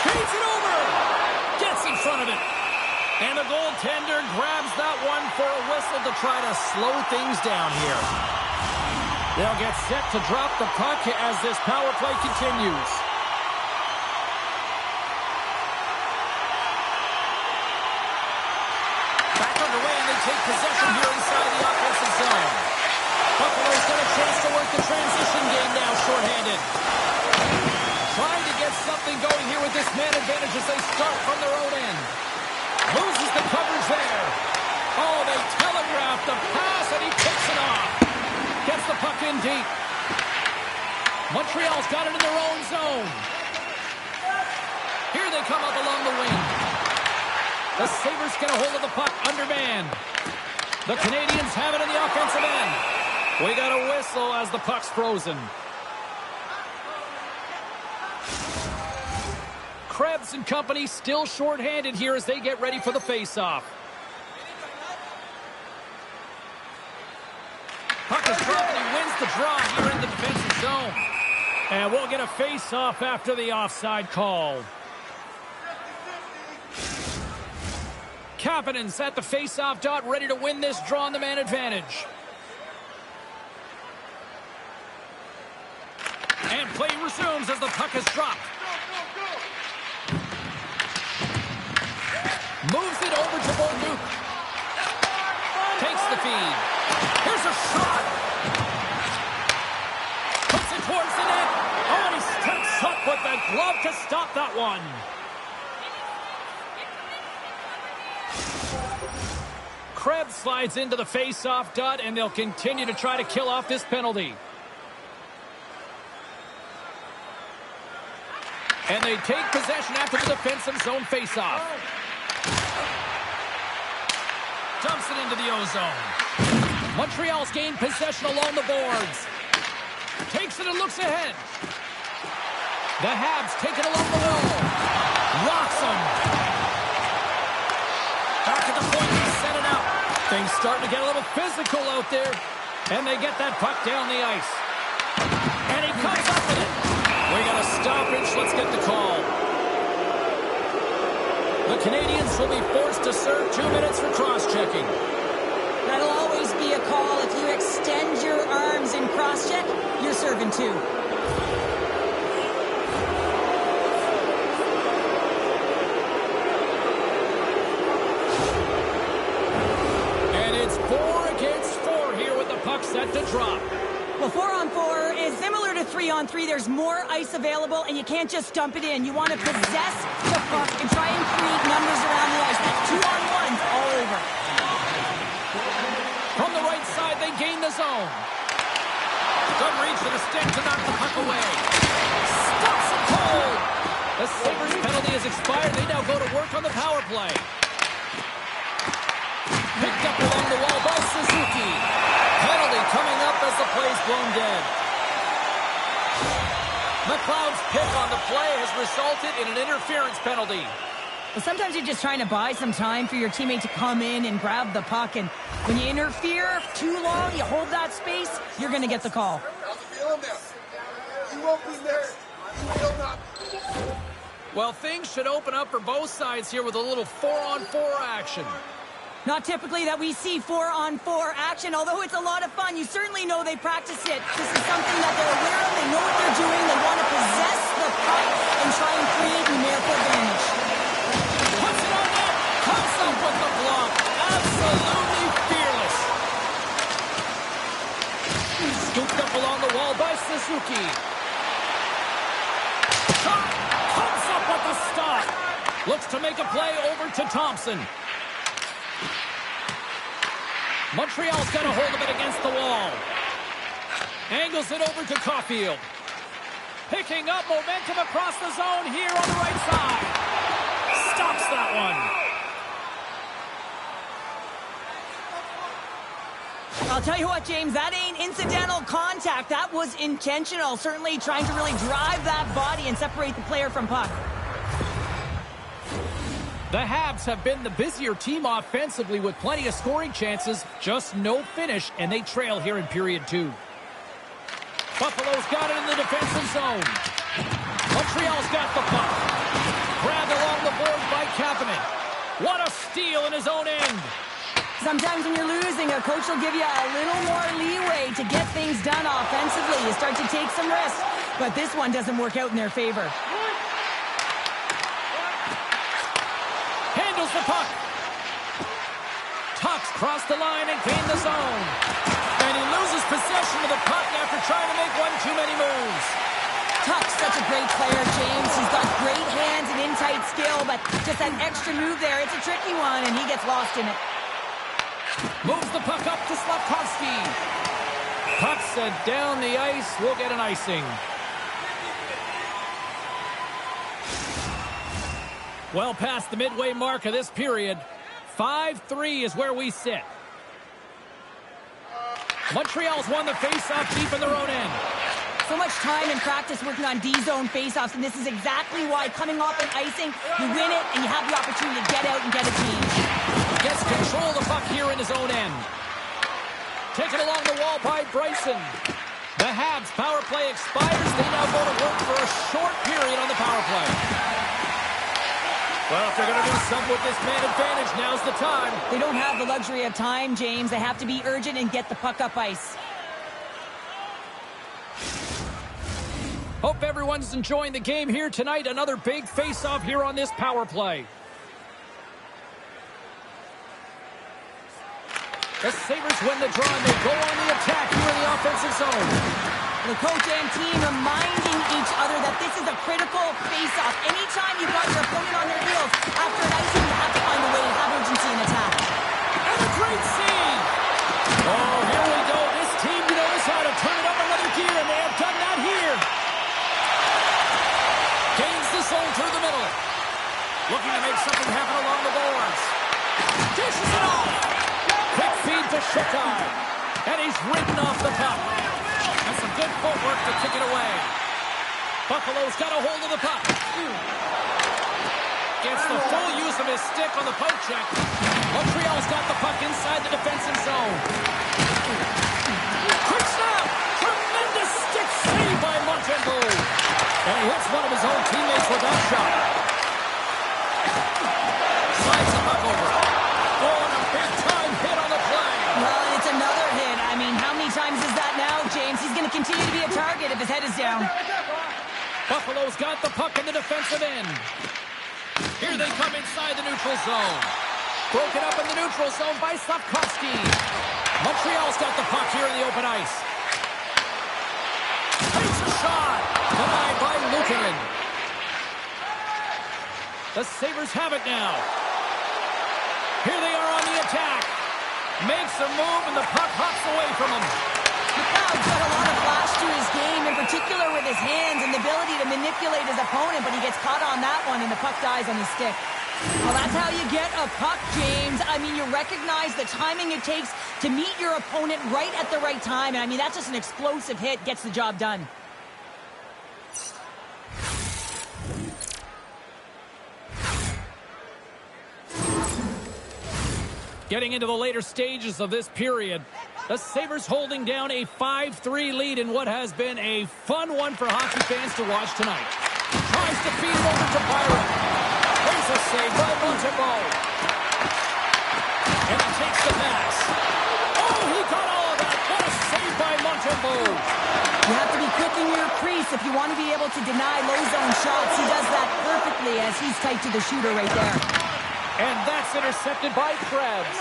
Speaker 1: Feeds it over. Gets in front of it. And the goaltender grabs that one for a whistle to try to slow things down here. They'll get set to drop the puck as this power play continues. Back underway, and they take possession here inside the offensive zone. Buffalo's got a chance to work the transition game now, shorthanded. Trying to get something going here with this man advantage as they start from their own end. Loses the coverage there. Oh, they telegraph the pass, and he picks it off. Gets the puck in deep. Montreal's got it in their own zone. Here they come up along the wing. The Sabres get a hold of the puck, undermanned. The Canadiens have it in the offensive end. We got a whistle as the puck's frozen. Krebs and company still shorthanded here as they get ready for the face-off. Puck is dropped and he wins the draw here in the defensive zone. And we'll get a face-off after the offside call. Kapanen's at the face-off dot, ready to win this draw on the man advantage. And play resumes as the puck is dropped. Moves it over to Bolduc. Takes the feed. Here's a shot. Puts it towards the net. Oh, and he steps up with the glove to stop that one. Krebs slides into the face-off dot, and they'll continue to try to kill off this penalty. And they take possession after the defensive zone face-off. Dumps it into the O-zone. Montreal's gained possession along the boards. Takes it and looks ahead. The Habs take it along the wall. Rocks them. Back at the point, they set it out. Things starting to get a little physical out there. And they get that puck down the ice. And he comes up with it. We got a stoppage. Let's get the call. The Canadiens will be forced to serve 2 minutes for cross-checking.
Speaker 2: That'll always be a call. If you extend your arms in cross-check, you're serving 2.
Speaker 1: And it's 4 against 4 here with the puck set to drop.
Speaker 2: Well, 4-on-4 is similar to 3-on-3. There's more ice available, and you can't just dump it in. You want to possess the puck and try and create numbers around the ice. That's 2-on-1s all over.
Speaker 1: From the right side, they gain the zone. Good reach for the stick to knock the puck away. Stops it cold. The Sabres penalty has expired. They now go to work on the power play. Picked up along the wall by Suzuki. Penalty coming up as the play's blown dead. McLeod's pick on the play has resulted in an interference penalty.
Speaker 2: Well, sometimes you're just trying to buy some time for your teammate to come in and grab the puck, and when you interfere too long, you hold that space, you're going to get the call.
Speaker 1: Well, things should open up for both sides here with a little 4-on-4 action.
Speaker 2: Not typically that we see 4-on-4 action, although it's a lot of fun. You certainly know they practice it. This is something that they're aware of. They know what they're doing. They want to possess the puck and try and create numerical advantage.
Speaker 1: Puts it on net. Comes up with the block. Absolutely fearless. Scooped up along the wall by Suzuki. Shot. Comes up with the stop. Looks to make a play over to Thompson. Montreal's got a hold of it against the wall. Angles it over to Caulfield. Picking up momentum across the zone here on the right side. Stops that one.
Speaker 2: I'll tell you what, James, that ain't incidental contact. That was intentional. Certainly trying to really drive that body and separate the player from puck.
Speaker 1: The Habs have been the busier team offensively with plenty of scoring chances, just no finish, and they trail here in period 2. Buffalo's got it in the defensive zone. Montreal's got the puck. Grabbed along the boards by Kapanen. What a steal in his own end.
Speaker 2: Sometimes when you're losing, a coach will give you a little more leeway to get things done offensively. You start to take some risks, but this one doesn't work out in their favor.
Speaker 1: Handles the puck. Tucks cross the line and gain the zone. And he loses possession of the puck after trying to make one too many moves.
Speaker 2: Tuck's such a great player, James. He's got great hands and in-tight skill, but just that extra move there, it's a tricky one, and he gets lost in it.
Speaker 1: Moves the puck up to Slavkovsky. Puck sent down the ice. We'll get an icing. Well past the midway mark of this period. 5-3 is where we sit. Montreal's won the face-off deep in their own end.
Speaker 2: So much time and practice working on D-zone face-offs, and this is exactly why coming off an icing, you win it, and you have the opportunity to get out and get a change.
Speaker 1: Gets control of the puck here in his own end. Taken along the wall by Bryson. The Habs power play expires. They now go to work for a short period on the power play. Well, if they're going to do something with this man advantage, now's the time.
Speaker 2: They don't have the luxury of time, James. They have to be urgent and get the puck up ice.
Speaker 1: Hope everyone's enjoying the game here tonight. Another big face-off here on this power play. The Sabres win the draw and they go on the attack here in the offensive zone.
Speaker 2: The coach and team reminding each other that this is a critical face-off. Anytime you've got your opponent on their heels, after an icing, you have to find a way to have urgency in attack.
Speaker 1: And a great save! Oh, here we go. This team knows how to turn it up another gear, and they have done that here. Gains the zone through the middle. Looking to make something happen along the boards. Dishes it off. Quick feed to Shekai. And he's ridden off the puck. And some good footwork to kick it away. Buffalo's got a hold of the puck. Gets the full use of his stick on the poke check. Montreal's got the puck inside the defensive zone. Quick snap! Tremendous stick save by Montembeau. And he hits one of his own teammates with that shot. Slides the puck over. Oh, and a big-time hit on the play.
Speaker 2: Well, it's another hit. I mean, how many times is that now, James? He's going to continue to be a target if his head is down.
Speaker 1: Buffalo's got the puck in the defensive end. Here they come inside the neutral zone. Broken up in the neutral zone by Slavkovsky. Montreal's got the puck here in the open ice. Takes a shot. Denied by Luukkonen. The Sabres have it now. Here they are on the attack. Makes a move and the puck hops away from him.
Speaker 2: McLeod's got a lot of flash to his game, in particular with his hands and the ability to manipulate his opponent, but he gets caught on that one and the puck dies on his stick. Well, that's how you get a puck, James. I mean, you recognize the timing it takes to meet your opponent right at the right time. And I mean, that's just an explosive hit, gets the job done.
Speaker 1: Getting into the later stages of this period, The Sabres holding down a 5-3 lead in what has been a fun one for hockey fans to watch tonight. Tries to feed it over to Byron. There's a save by Montembeault. And he takes the pass. Oh, he got all of that. What a save by Montembeault.
Speaker 2: You have to be quick in your crease if you want to be able to deny low zone shots. He does that perfectly as he's tight to the shooter right there.
Speaker 1: And that's intercepted by Krebs.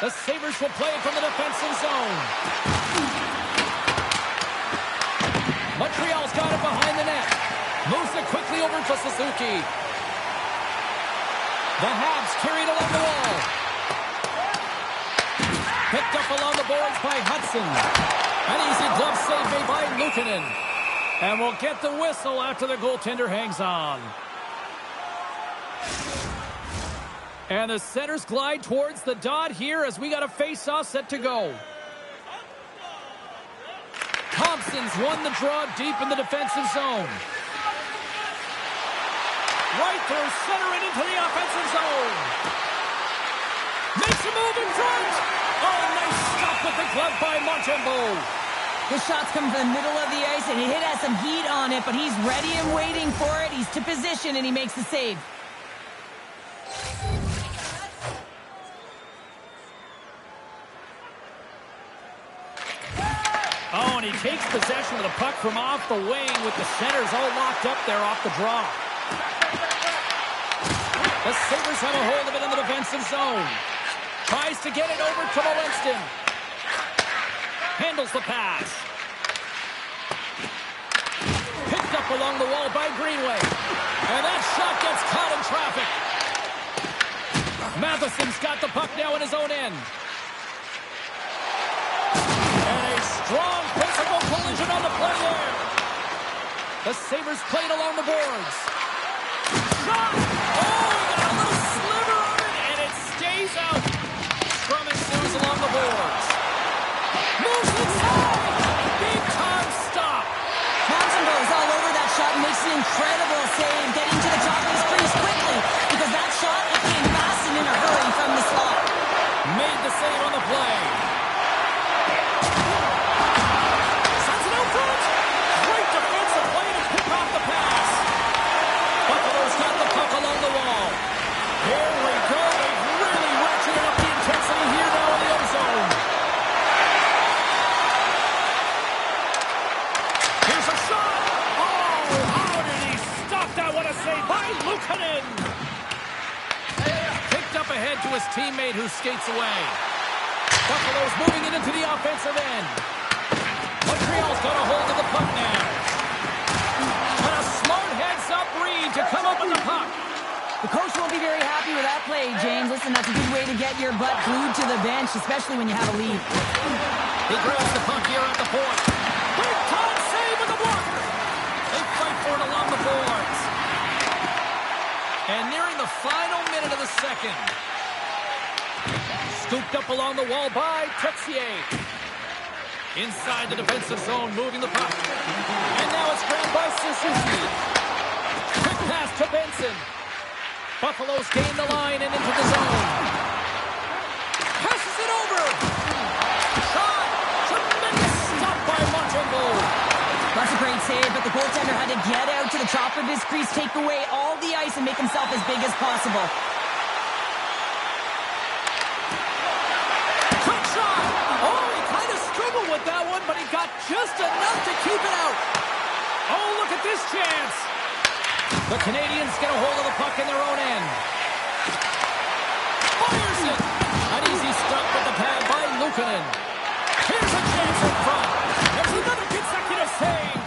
Speaker 1: The Sabres will play it from the defensive zone. Montreal's got it behind the net. Moves it quickly over to Suzuki. The Habs carried along the wall. Picked up along the boards by Hudson. An easy glove save made by Luukkonen. And we'll get the whistle after the goaltender hangs on. And the centers glide towards the dot here as we got a face-off set to go. Thompson's won the draw deep in the defensive zone. Right through center and into the offensive zone. Makes a move in front. Oh, nice stop with the glove by Montembeault.
Speaker 2: The shot's come from the middle of the ice, and it has some heat on it, but he's ready and waiting for it. He's to position, and he makes the save.
Speaker 1: Oh, and he takes possession of the puck from off the wing with the centers all locked up there off the draw. The Sabres have a hold of it in the defensive zone. Tries to get it over to Molinston. Handles the pass. Picked up along the wall by Greenway. And that shot gets caught in traffic. Matheson's got the puck now in his own end. And a strong physical collision on the play there. The Sabres played along the boards. Shot! Oh, he got a little sliver of it, and it stays out. Scrum ensues along the boards. Moves inside. Big time stop.
Speaker 2: Montembeault is all over that shot and makes an incredible save, getting to the top of his crease quickly, because that shot came fast and in a hurry from the slot.
Speaker 1: Made the save on the play. Sends it out front. Great defensive play to pick off the pass. Buffalo's got the puck along the wall. Here we go. They've really ratcheted up the intensity here now in the ozone. Here's a shot. Oh, how did he stop that? What a save by Luukkonen. Picked up ahead to his teammate who skates away. Buffalo's moving it into the offensive end. Montreal's got a hold of the puck now. And a smart heads-up read to come up with the puck.
Speaker 2: The coach won't be very happy with that play, James. Listen, that's a good way to get your butt glued to the bench, especially when you have a lead.
Speaker 1: He grabs the puck here at the point. Big time save with the blocker. They fight for it along the boards. And nearing the final minute of the second. Scooped up along the wall by Texier. Inside the defensive zone, moving the puck. And now it's grabbed by Suzuki. Quick pass to Benson. Buffalo's gained the line and into the zone. Passes it over. Shot. Tremendous stop by Montembeault.
Speaker 2: That's a great save, but the goaltender had to get out to the top of his crease, take away all the ice, and make himself as big as possible.
Speaker 1: Quick shot. Oh, he kind of struggled with that one, but he got just enough to keep it out. Oh, look at this chance. The Canadiens get a hold of the puck in their own end. Fires it. An easy stop with the pad by Luukkonen. Here's a chance in front. There's another consecutive save.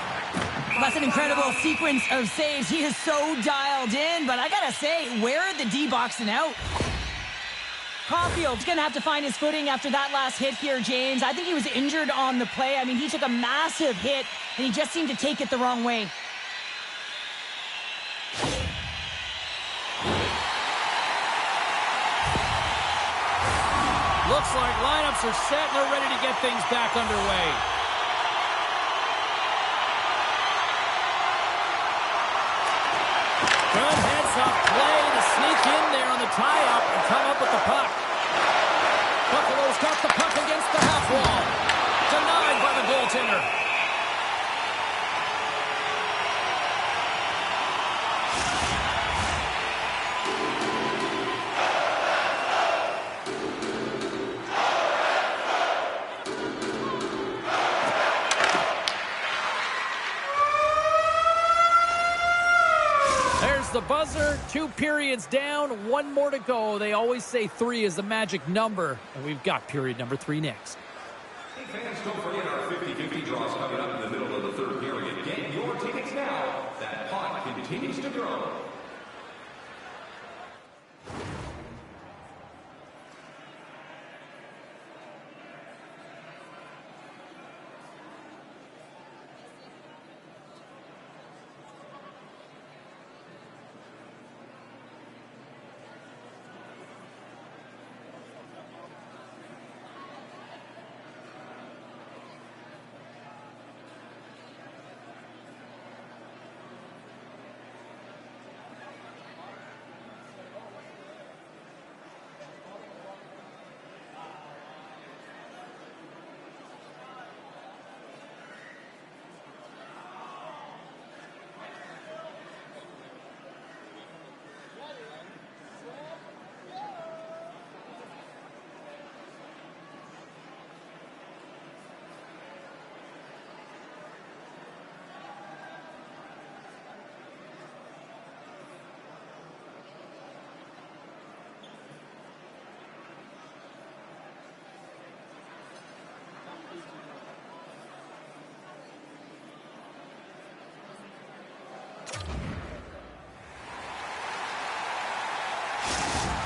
Speaker 2: That's an incredible sequence of saves. He is so dialed in, but I gotta say, where are the D boxing out? Caulfield's gonna have to find his footing after that last hit here, James. I think he was injured on the play. I mean, he took a massive hit, and he just seemed to take it the wrong way.
Speaker 1: Looks like lineups are set and they're ready to get things back underway. Good heads-up play to sneak in there on the tie-up and come up with the puck. buzzer, 2 periods down, 1 more to go. They always say 3 is the magic number, and we've got period number 3 next.
Speaker 3: Hey fans, don't forget our 50-50 draws coming up in the middle of the 3rd period. Get your tickets now. That pot continues to grow.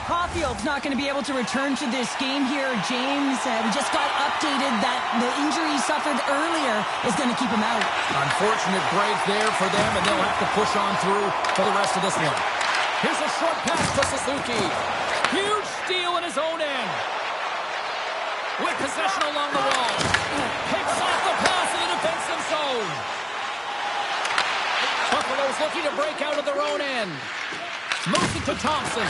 Speaker 2: Caulfield's not going to be able to return to this game here, James. We just got updated that the injury he suffered earlier is going to keep him out.
Speaker 1: Unfortunate break there for them, and they'll have to push on through for the rest of this one. Here's a short pass to Suzuki. Huge steal in his own end. With possession along the wall. Picks off the pass in the defensive zone. Buffalo's looking to break out of their own end. Moves it to Thompson.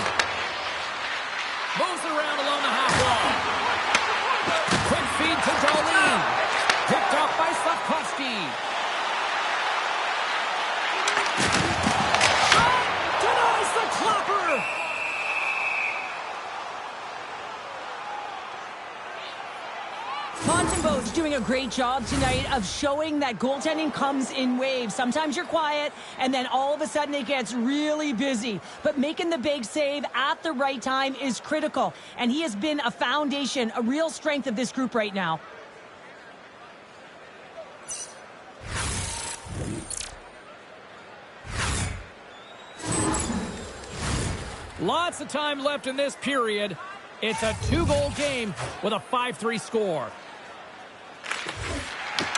Speaker 1: Moves around along the half wall. Quick feed to Darlene. Picked off by Slavkovsky. Shot! Denies the clapper!
Speaker 2: Montembeau's doing a great job tonight of showing that goaltending comes in waves. Sometimes you're quiet, and then all of a sudden it gets really busy. But making the big save at the right time is critical. And he has been a foundation, a real strength of this group right now.
Speaker 1: Lots of time left in this period. It's a 2-goal game with a 5-3 score.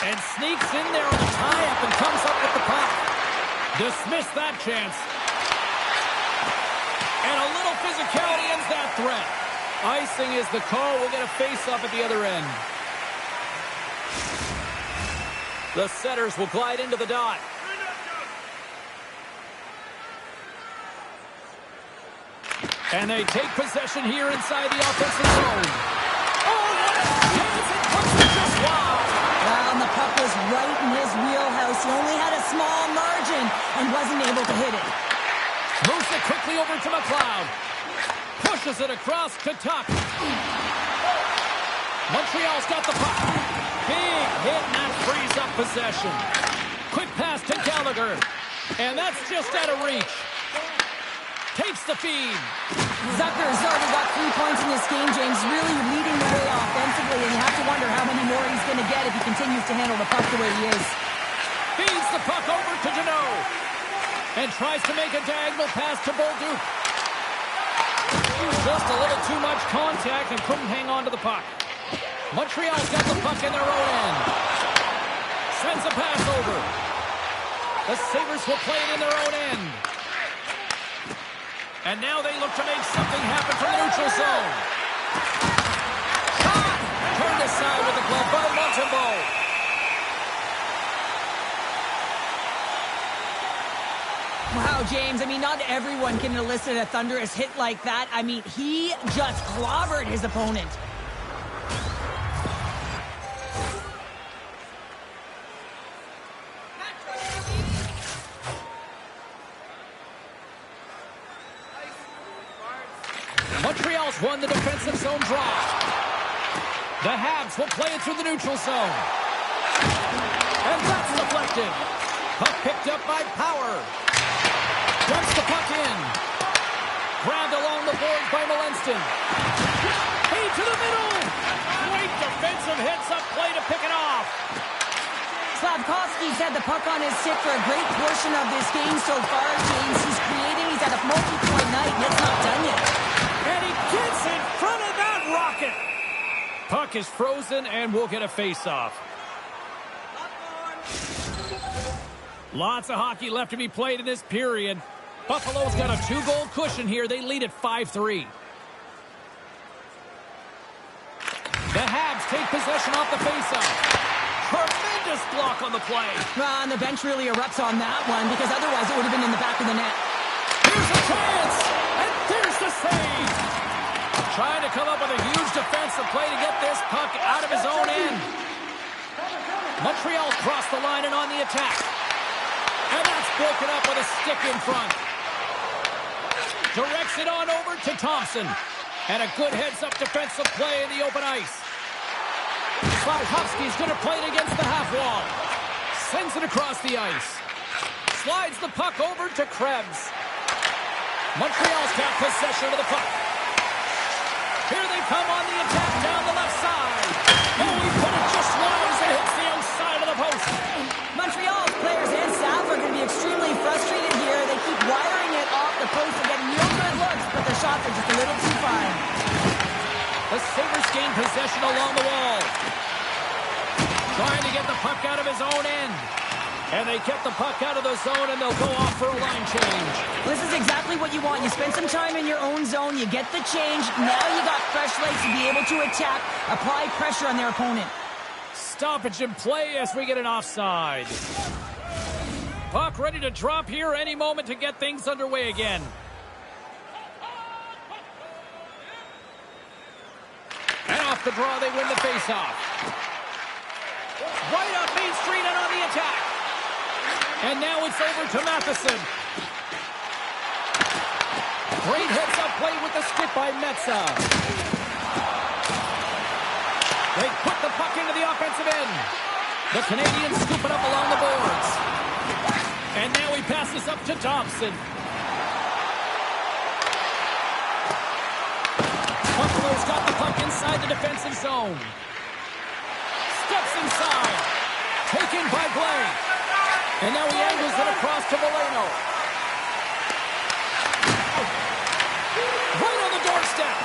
Speaker 1: And sneaks in there on the tie-up and comes up with the puck. Dismiss that chance. And a little physicality ends that threat. Icing is the call. We'll get a face-up at the other end. The setters will glide into the dot. And they take possession here inside the offensive zone. Oh, what a chance! It puts it just wide.
Speaker 2: Well, and the puck was right in his wheelhouse. He only had a small margin and wasn't able to hit it.
Speaker 1: Moves it quickly over to McLeod. Pushes it across to Tuck. Montreal's got the puck. Big hit, and that frees up possession. Quick pass to Gallagher. And that's just out of reach. Takes the feed.
Speaker 2: Zucker's already got 3 points in this game, James. Really leading the way offensively, and you have to wonder how many more he's going to get if he continues to handle the puck the way he is.
Speaker 1: Feeds the puck over to Deneau. And tries to make a diagonal pass to Bolduc. Just a little too much contact and couldn't hang on to the puck. Montreal's got the puck in their own end. Sends a pass over. The Sabres will play it in their own end. And now they look to make something happen from the neutral zone. Shot! Turned aside with the glove by Montembeau.
Speaker 2: Wow, James, I mean, not everyone can elicit a thunderous hit like that. I mean, he just clobbered his opponent.
Speaker 1: Montreal's won the defensive zone draw. The Habs will play it through the neutral zone. And that's deflected. Puck picked up by Power. Dumps the puck in. Grabbed along the boards by Molinston. Feed to the middle. Great defensive heads-up play to pick it off.
Speaker 2: Slafkovsky's had the puck on his stick for a great portion of this game so far, James. He's creating. He's at a multi-point night, and it's not done yet.
Speaker 1: And he gets in front of that rocket. Puck is frozen, and we'll get a face-off. Lots of hockey left to be played in this period. Buffalo's got a 2-goal cushion here. They lead at 5-3. The Habs take possession off the faceoff. Tremendous block on the play.
Speaker 2: And the bench really erupts on that one because otherwise it would have been in the back of the net.
Speaker 1: Here's a chance, and there's the save. Trying to come up with a huge defensive play to get this puck out of his own end. Montreal crossed the line and on the attack. And that's broken up with a stick in front. Directs it on over to Thompson. And a good heads-up defensive play in the open ice. Slafkovsky's going to play it against the half wall. Sends it across the ice. Slides the puck over to Krebs. Montreal's got possession of the puck. Here they come on the attack down the left side. Oh, he put it just wide as it hits the outside of the post.
Speaker 2: Montreal's players and staff are going to be extremely frustrated here. They keep wiring it off the post and getting real good looks, but their shots are just a little too fine.
Speaker 1: The Sabres gain possession along the wall. Trying to get the puck out of his own end. And they kept the puck out of the zone, and they'll go off for a line change.
Speaker 2: This is exactly what you want. You spend some time in your own zone, you get the change. Now you got fresh legs to be able to attack, apply pressure on their opponent.
Speaker 1: Stoppage in play as we get an offside. Puck ready to drop here any moment to get things underway again. And off the draw, they win the faceoff. Right up Main Street and on the attack. And now it's over to Matheson. Great heads-up play with the stick by Metsa. They put the puck into the offensive end. The Canadiens scoop it up along the boards. And now he passes up to Thompson. Buffalo's got the puck inside the defensive zone. Steps inside. Taken by Blake. And now he angles it across to Valeno. Right on the doorstep.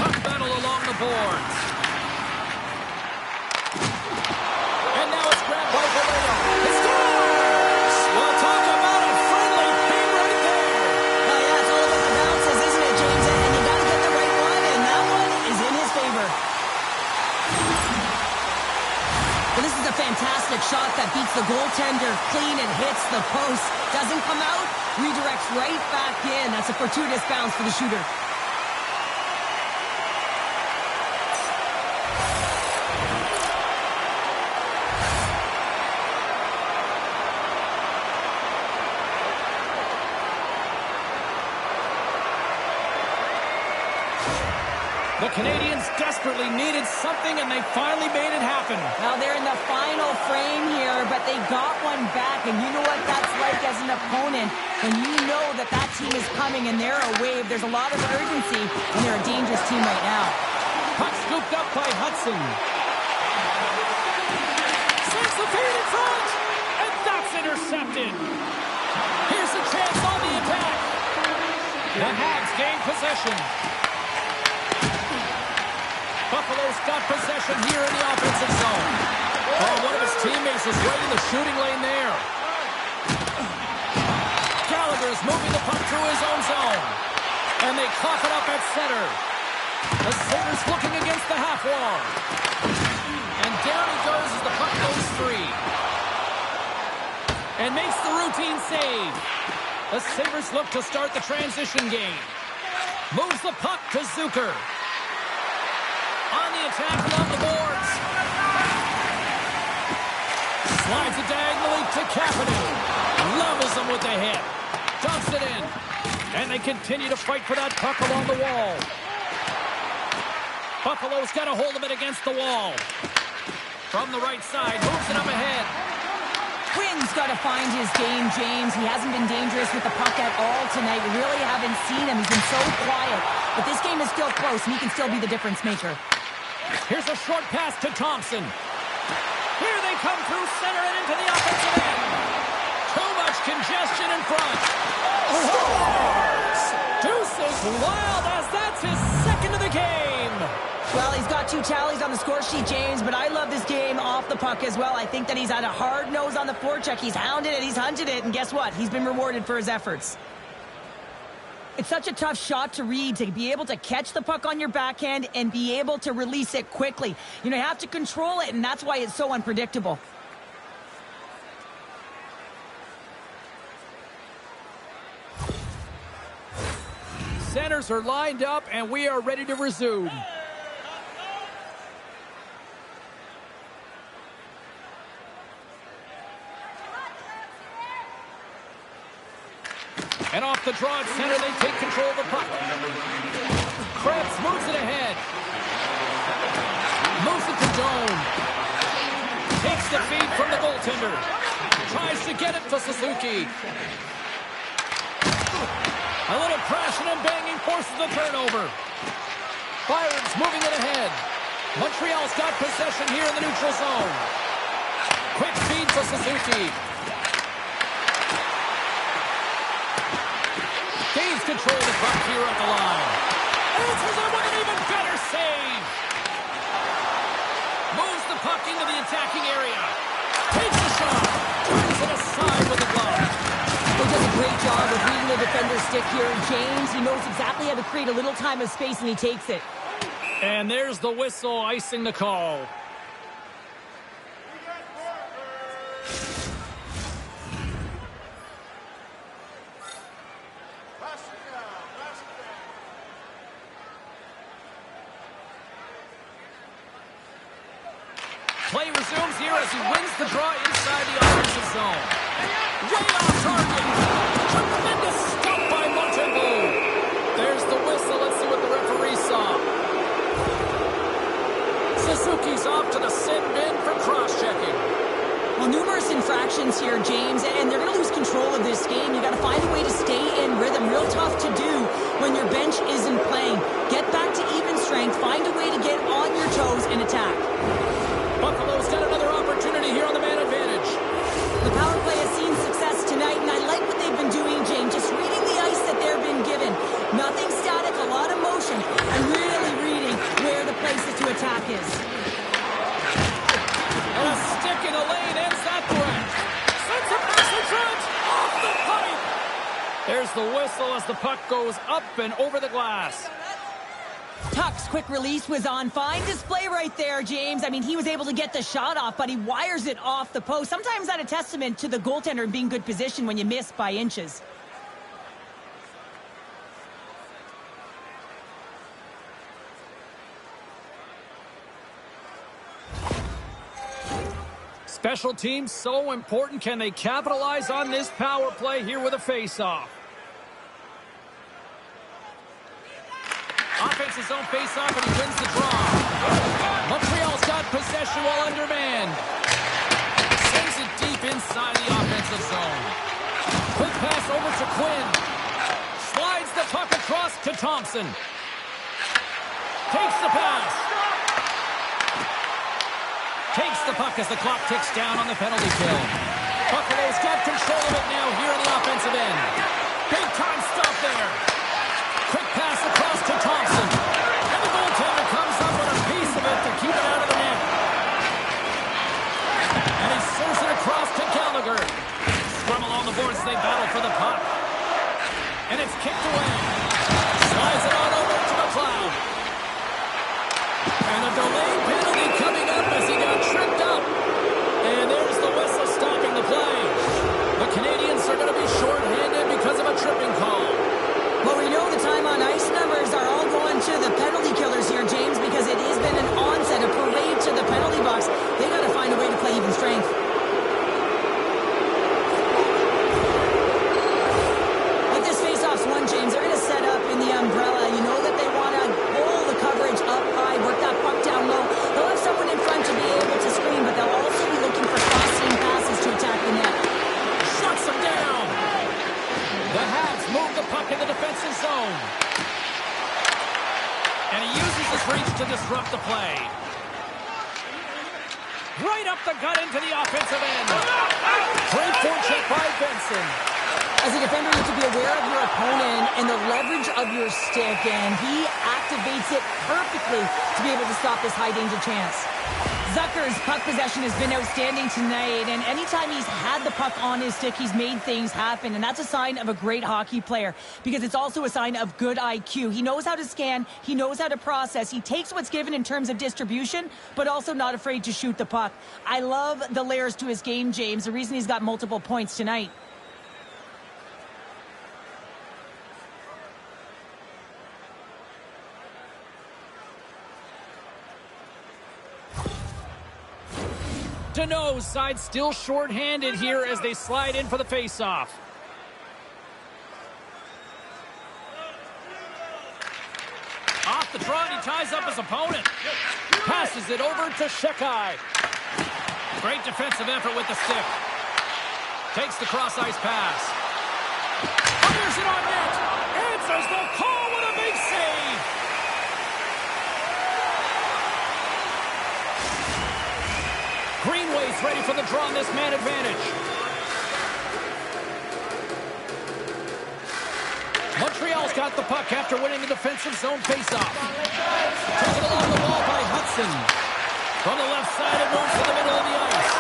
Speaker 1: Puck battle along the boards. And now it's grabbed by Valeno. He scores! Well, talk about a friendly ping right there.
Speaker 2: Oh, yeah, it's all about the bounces, isn't it, James? And you got to get the right one, and that one is in his favor. Well, this is a fantastic shot that beats the goaltender clean and hits the post. Doesn't come out, redirects right back in. That's a fortuitous bounce for the shooter.
Speaker 1: The Canadiens desperately needed something, and they finally made it happen.
Speaker 2: Now they're in the final frame here, but they got one back, and you know what that's like as an opponent. When you know that that team is coming and they're a wave, there's a lot of urgency, and they're a dangerous team right now.
Speaker 1: Puck scooped up by Hudson. Sends the feed in front, and that's intercepted. Here's a chance on the attack. The Habs gain possession. Buffalo's got possession here in the offensive zone. Oh, one of his teammates is right in the shooting lane there. Gallagher's moving the puck through his own zone. And they cough it up at center. The Sabres looking against the half wall. And down he goes as the puck goes free. And makes the routine save. The Sabres look to start the transition game. Moves the puck to Zucker. On the attack along the boards. Slides it diagonally to Kapanen. Levels him with the hit. Dumps it in. And they continue to fight for that puck along the wall. Buffalo's got a hold of it against the wall. From the right side, moves it up ahead.
Speaker 2: Quinn's got to find his game, James. He hasn't been dangerous with the puck at all tonight. We really haven't seen him. He's been so quiet. But this game is still close, and he can still be the difference maker.
Speaker 1: Here's a short pass to Thompson. Here they come through center and into the offensive end. Too much congestion in front. Scores! Deuces Wild as that's his second of the game.
Speaker 2: Well, he's got 2 tallies on the score sheet, James, but I love this game off the puck as well. I think that he's had a hard nose on the forecheck. He's hounded it, he's hunted it, and guess what? He's been rewarded for his efforts. It's such a tough shot to read, to be able to catch the puck on your backhand and be able to release it quickly. You know, you have to control it, and that's why it's so unpredictable.
Speaker 1: Centers are lined up, and we are ready to resume. And off the draw at center, they take control of the puck. Krebs moves it ahead. Moves it to Doan. Takes the feed from the goaltender. Tries to get it to Suzuki. A little crashing and banging forces the turnover. Byron's moving it ahead. Montreal's got possession here in the neutral zone. Quick feed to Suzuki. Gains control of the puck here at the line. Answers it with an even better save. Moves the puck into the attacking area. Takes the shot. Turns it aside with the glove.
Speaker 2: He does a great job of reading the defender's stick here. James, he knows exactly how to create a little time of space, and he takes it.
Speaker 1: And there's the whistle icing the call. Play resumes here as he wins the draw inside the offensive zone. Way off target. Tremendous stop by Montembeault. There's the whistle. Let's see what the referee saw. Suzuki's off to the sin bin for cross-checking.
Speaker 2: Well, numerous infractions here, James, and they're going to lose control of this game. You got to find a way to stay in rhythm. Real tough to do when your bench isn't playing. Get back to even strength. Find a way to get on your toes and attack.
Speaker 1: Buffalo's got another opportunity here on the man advantage.
Speaker 2: The power play has seen success tonight, and I like what they've been doing, James. Just reading the ice that they've been given. Nothing static, a lot of motion, and really reading where the places to attack is.
Speaker 1: And a stick in the lane ends that threat. Sends a pass in front. Off the pipe. There's the whistle as the puck goes up and over the glass.
Speaker 2: Tuck's quick release was on. Fine display right there, James. I mean, he was able to get the shot off, but he wires it off the post. Sometimes that's a testament to the goaltender being good position when you miss by inches.
Speaker 1: Special teams so important. Can they capitalize on this power play here with a face-off? Offensive zone face-off, and he wins the draw. Montreal's got possession while undermanned. Sends it deep inside the offensive zone. Quick pass over to Quinn. Slides the puck across to Thompson. Takes the pass. Takes the puck as the clock ticks down on the penalty kill. Buffalo's got control of it now here on the offensive end. Big time stop there. Quick pass across to Thompson. And the goaltender comes up with a piece of it to keep it out of the net. And he serves it across to Gallagher. Scrum along the boards, they battle for the puck. And it's kicked away. Slides it on over to McLeod. And a delayed penalty coming up as he got tripped up. And there's the whistle stopping the play. The Canadiens are going to be shorthanded because of a tripping call.
Speaker 2: Well, we know the time on ice numbers are all going to the penalty killers here, James, because it has been an onset, a parade to the penalty box. They got to find a way to play even strength. If this face-off's won, James, they're going to
Speaker 1: Right up the gut into the offensive end. Great forecheck by Benson.
Speaker 2: As a defender, you have to be aware of your opponent and the leverage of your stick, and he activates it perfectly to be able to stop this high-danger chance. Zucker's puck possession has been outstanding tonight, and anytime he's had the puck on his stick, he's made things happen, and that's a sign of a great hockey player because it's also a sign of good IQ. He knows how to scan, he knows how to process, he takes what's given in terms of distribution, but also not afraid to shoot the puck. I love the layers to his game, James, the reason he's got multiple points tonight.
Speaker 1: Deneau's side still short-handed here as they slide in for the face-off. Off the draw, and he ties up his opponent. Passes it over to Shekai. Great defensive effort with the stick. Takes the cross-ice pass. Fires it on net. Answers the call with a big save. Greenway's ready for the draw on this man advantage. Montreal's got the puck after winning the defensive zone faceoff. Taken along the wall by Hudson. From the left side, it moves to the middle of the ice.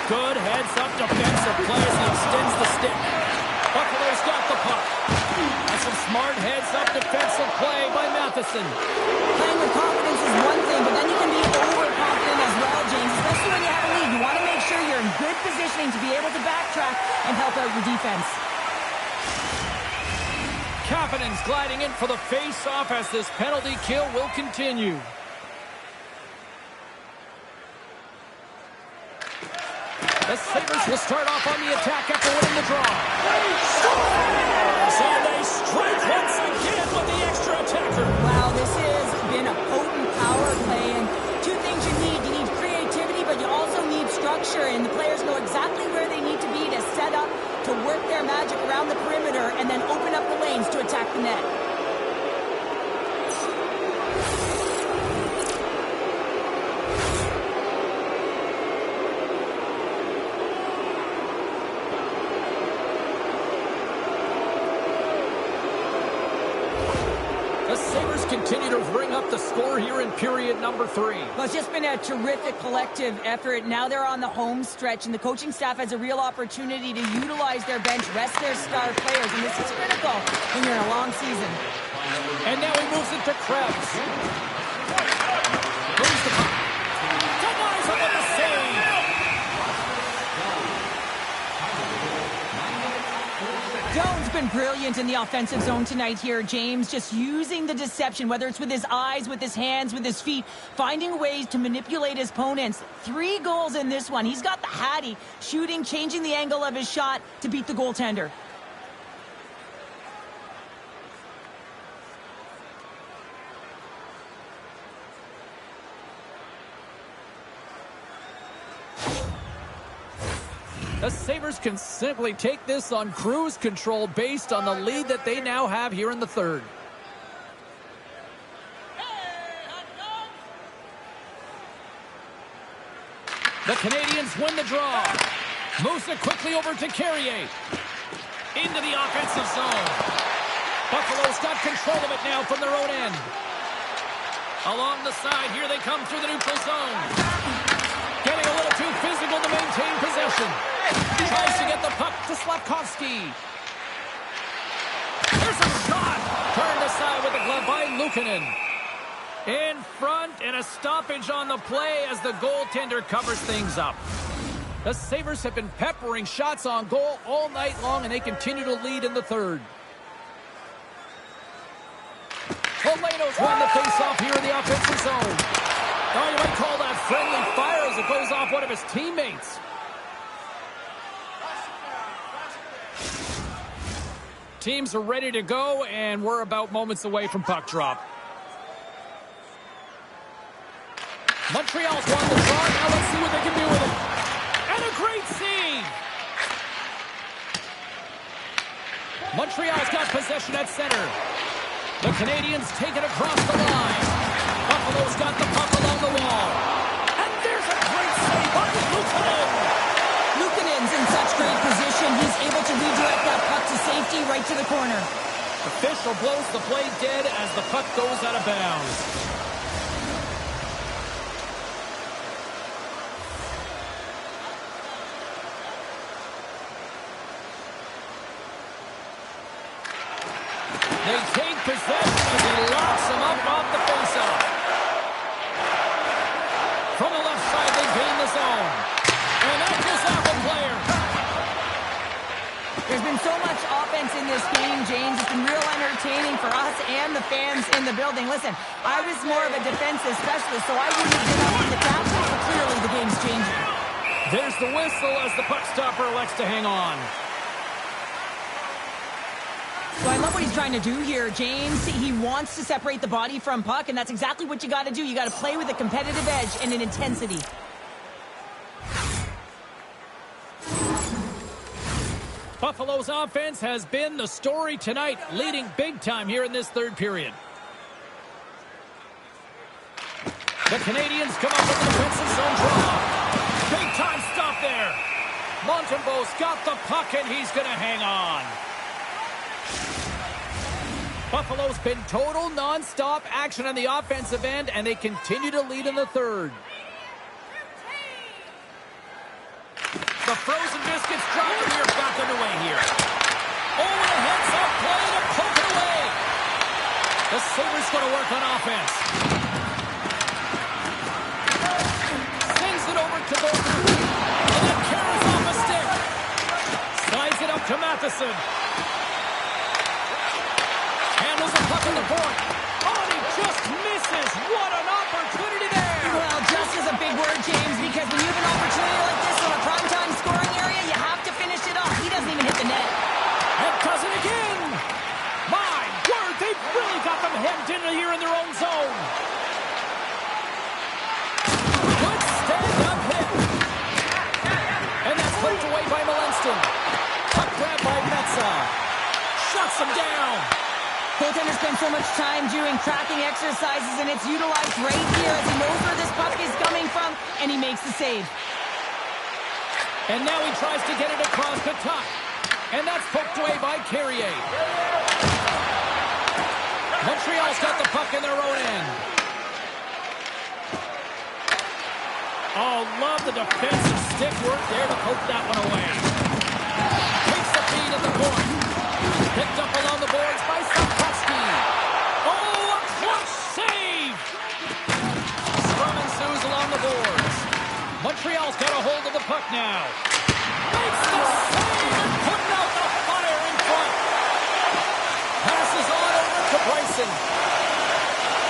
Speaker 1: Good heads-up defensive play as he extends the stick. Buffalo's got the puck. That's some smart heads-up defensive play by Matheson.
Speaker 2: Playing with confidence is one thing, but then you can be overconfident as well, James, especially when you have a lead. You want to make sure you're in good positioning to be able to backtrack and help out your defense.
Speaker 1: Kapanen's gliding in for the face-off as this penalty kill will continue. The Sabres will start off on the attack after winning the draw. And they strike once again with the extra attacker.
Speaker 2: Wow, this has been a potent power play, and two things you need. You need creativity, but you also need structure, and the players know exactly where they need to be to set up, to work their magic around the perimeter, and then open up the lanes to attack the net.
Speaker 1: Continue to bring up the score here in period number 3.
Speaker 2: Well, it's just been a terrific collective effort. Now they're on the home stretch, and the coaching staff has a real opportunity to utilize their bench, rest their star players, and this is critical when you're in a long season.
Speaker 1: And now he moves it to Krebs. Moves the puck. Denies him with the save.
Speaker 2: Doan's been brilliant in the offensive zone tonight here, James, just using the deception, whether it's with his eyes, with his hands, with his feet, finding ways to manipulate his opponents. 3 goals in this one. He's got the hattie, shooting, changing the angle of his shot to beat the goaltender.
Speaker 1: The Sabres can simply take this on cruise control based on the lead that they now have here in the third. The Canadiens win the draw. Moves it quickly over to Carrier. Into the offensive zone. Buffalo's got control of it now from their own end. Along the side, here they come through the neutral zone. Getting a little too physical to maintain possession. Tries to get the puck to Slavkovsky. There's a shot. Turned aside with the glove by Luukkonen. In front, and a stoppage on the play as the goaltender covers things up. The Sabres have been peppering shots on goal all night long, and they continue to lead in the third. Polano's won the face-off here in the offensive zone. Oh, you might call that friendly fire as it goes off one of his teammates. Teams are ready to go, and we're about moments away from puck drop. Montreal's won the draw. Now let's see what they can do with it. And a great save. Montreal's got possession at center. The Canadiens take it across the line. Buffalo's got the puck along the wall. And there's a great save
Speaker 2: corner.
Speaker 1: Official blows the play dead as the puck goes out of bounds. They take possession as he locks him up off the faceoff. From the left side, they gain the zone. And that goes off a player.
Speaker 2: There's been so much offense in this game, James. It's been real entertaining for us and the fans in the building. Listen, I was more of a defensive specialist, so I wouldn't have been up in the capsule, but clearly the game's changing.
Speaker 1: There's the whistle as the puck stopper elects to hang on.
Speaker 2: So I love what he's trying to do here, James. He wants to separate the body from puck, and that's exactly what you got to do. You got to play with a competitive edge and an intensity.
Speaker 1: Buffalo's offense has been the story tonight, leading big time here in this third period. The Canadiens come up with the defensive zone draw. Big time stop there. Montembeault's got the puck, and he's going to hang on. Buffalo's been total non-stop action on the offensive end, and they continue to lead in the third. The frozen biscuits drop, and we're back underway here. Oh, and a heads-up play to poke it away. The Sabres going to work on offense. Sends it over to Bolton. And then carries off a stick. Slides it up to Matheson. Handles the puck in the point. Oh, and he just misses. What an opportunity there.
Speaker 2: Well, just is a big word, James, because when you have an opportunity like this on a primetime scoring area, you have to finish it off. He doesn't even hit the net.
Speaker 1: And does it again. My word, they've really got them hemmed in here in their own zone. Good stand-up hit. And that's poked away by Malenston. Puck grab by Metza. Shuts him down.
Speaker 2: Goaltender spends so much time doing tracking exercises, and it's utilized right here as he knows where this puck is coming from, and he makes the save.
Speaker 1: And now he tries to get it across the top. And that's poked away by Carrier. Montreal's got the puck in their own end. Oh, love the defensive stick work there to poke that one away. Takes the feed at the point. Picked up along the boards by Sapkowski. Oh, a clutch save! Scrum ensues along the boards. Montreal's got a hold of the puck now. Makes the save and putting out the fire in front. Passes on over to Bryson.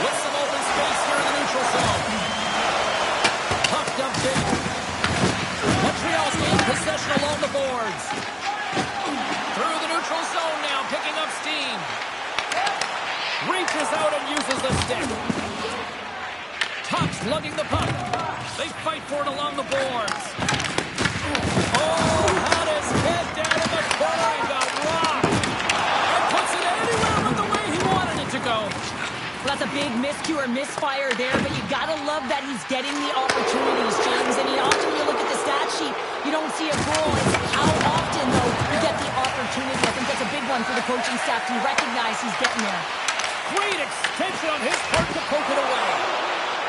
Speaker 1: With some open space here in the neutral zone. Puck dumped in. Montreal's gained possession along the boards. Through the neutral zone now, picking up steam. Reaches out and uses the stick. Tops lugging the puck. They fight for it along the boards. Oh, had his head down in the corner and got rocked. And puts it anywhere but the way he wanted it to go.
Speaker 2: Well, that's a big miscue or misfire there, but you gotta love that he's getting the opportunities, James. And often when you look at the stat sheet, you don't see a goal. It's how often, though, you get the opportunity. I think that's a big one for the coaching staff to recognize he's getting there.
Speaker 1: Great extension on his part to poke it away.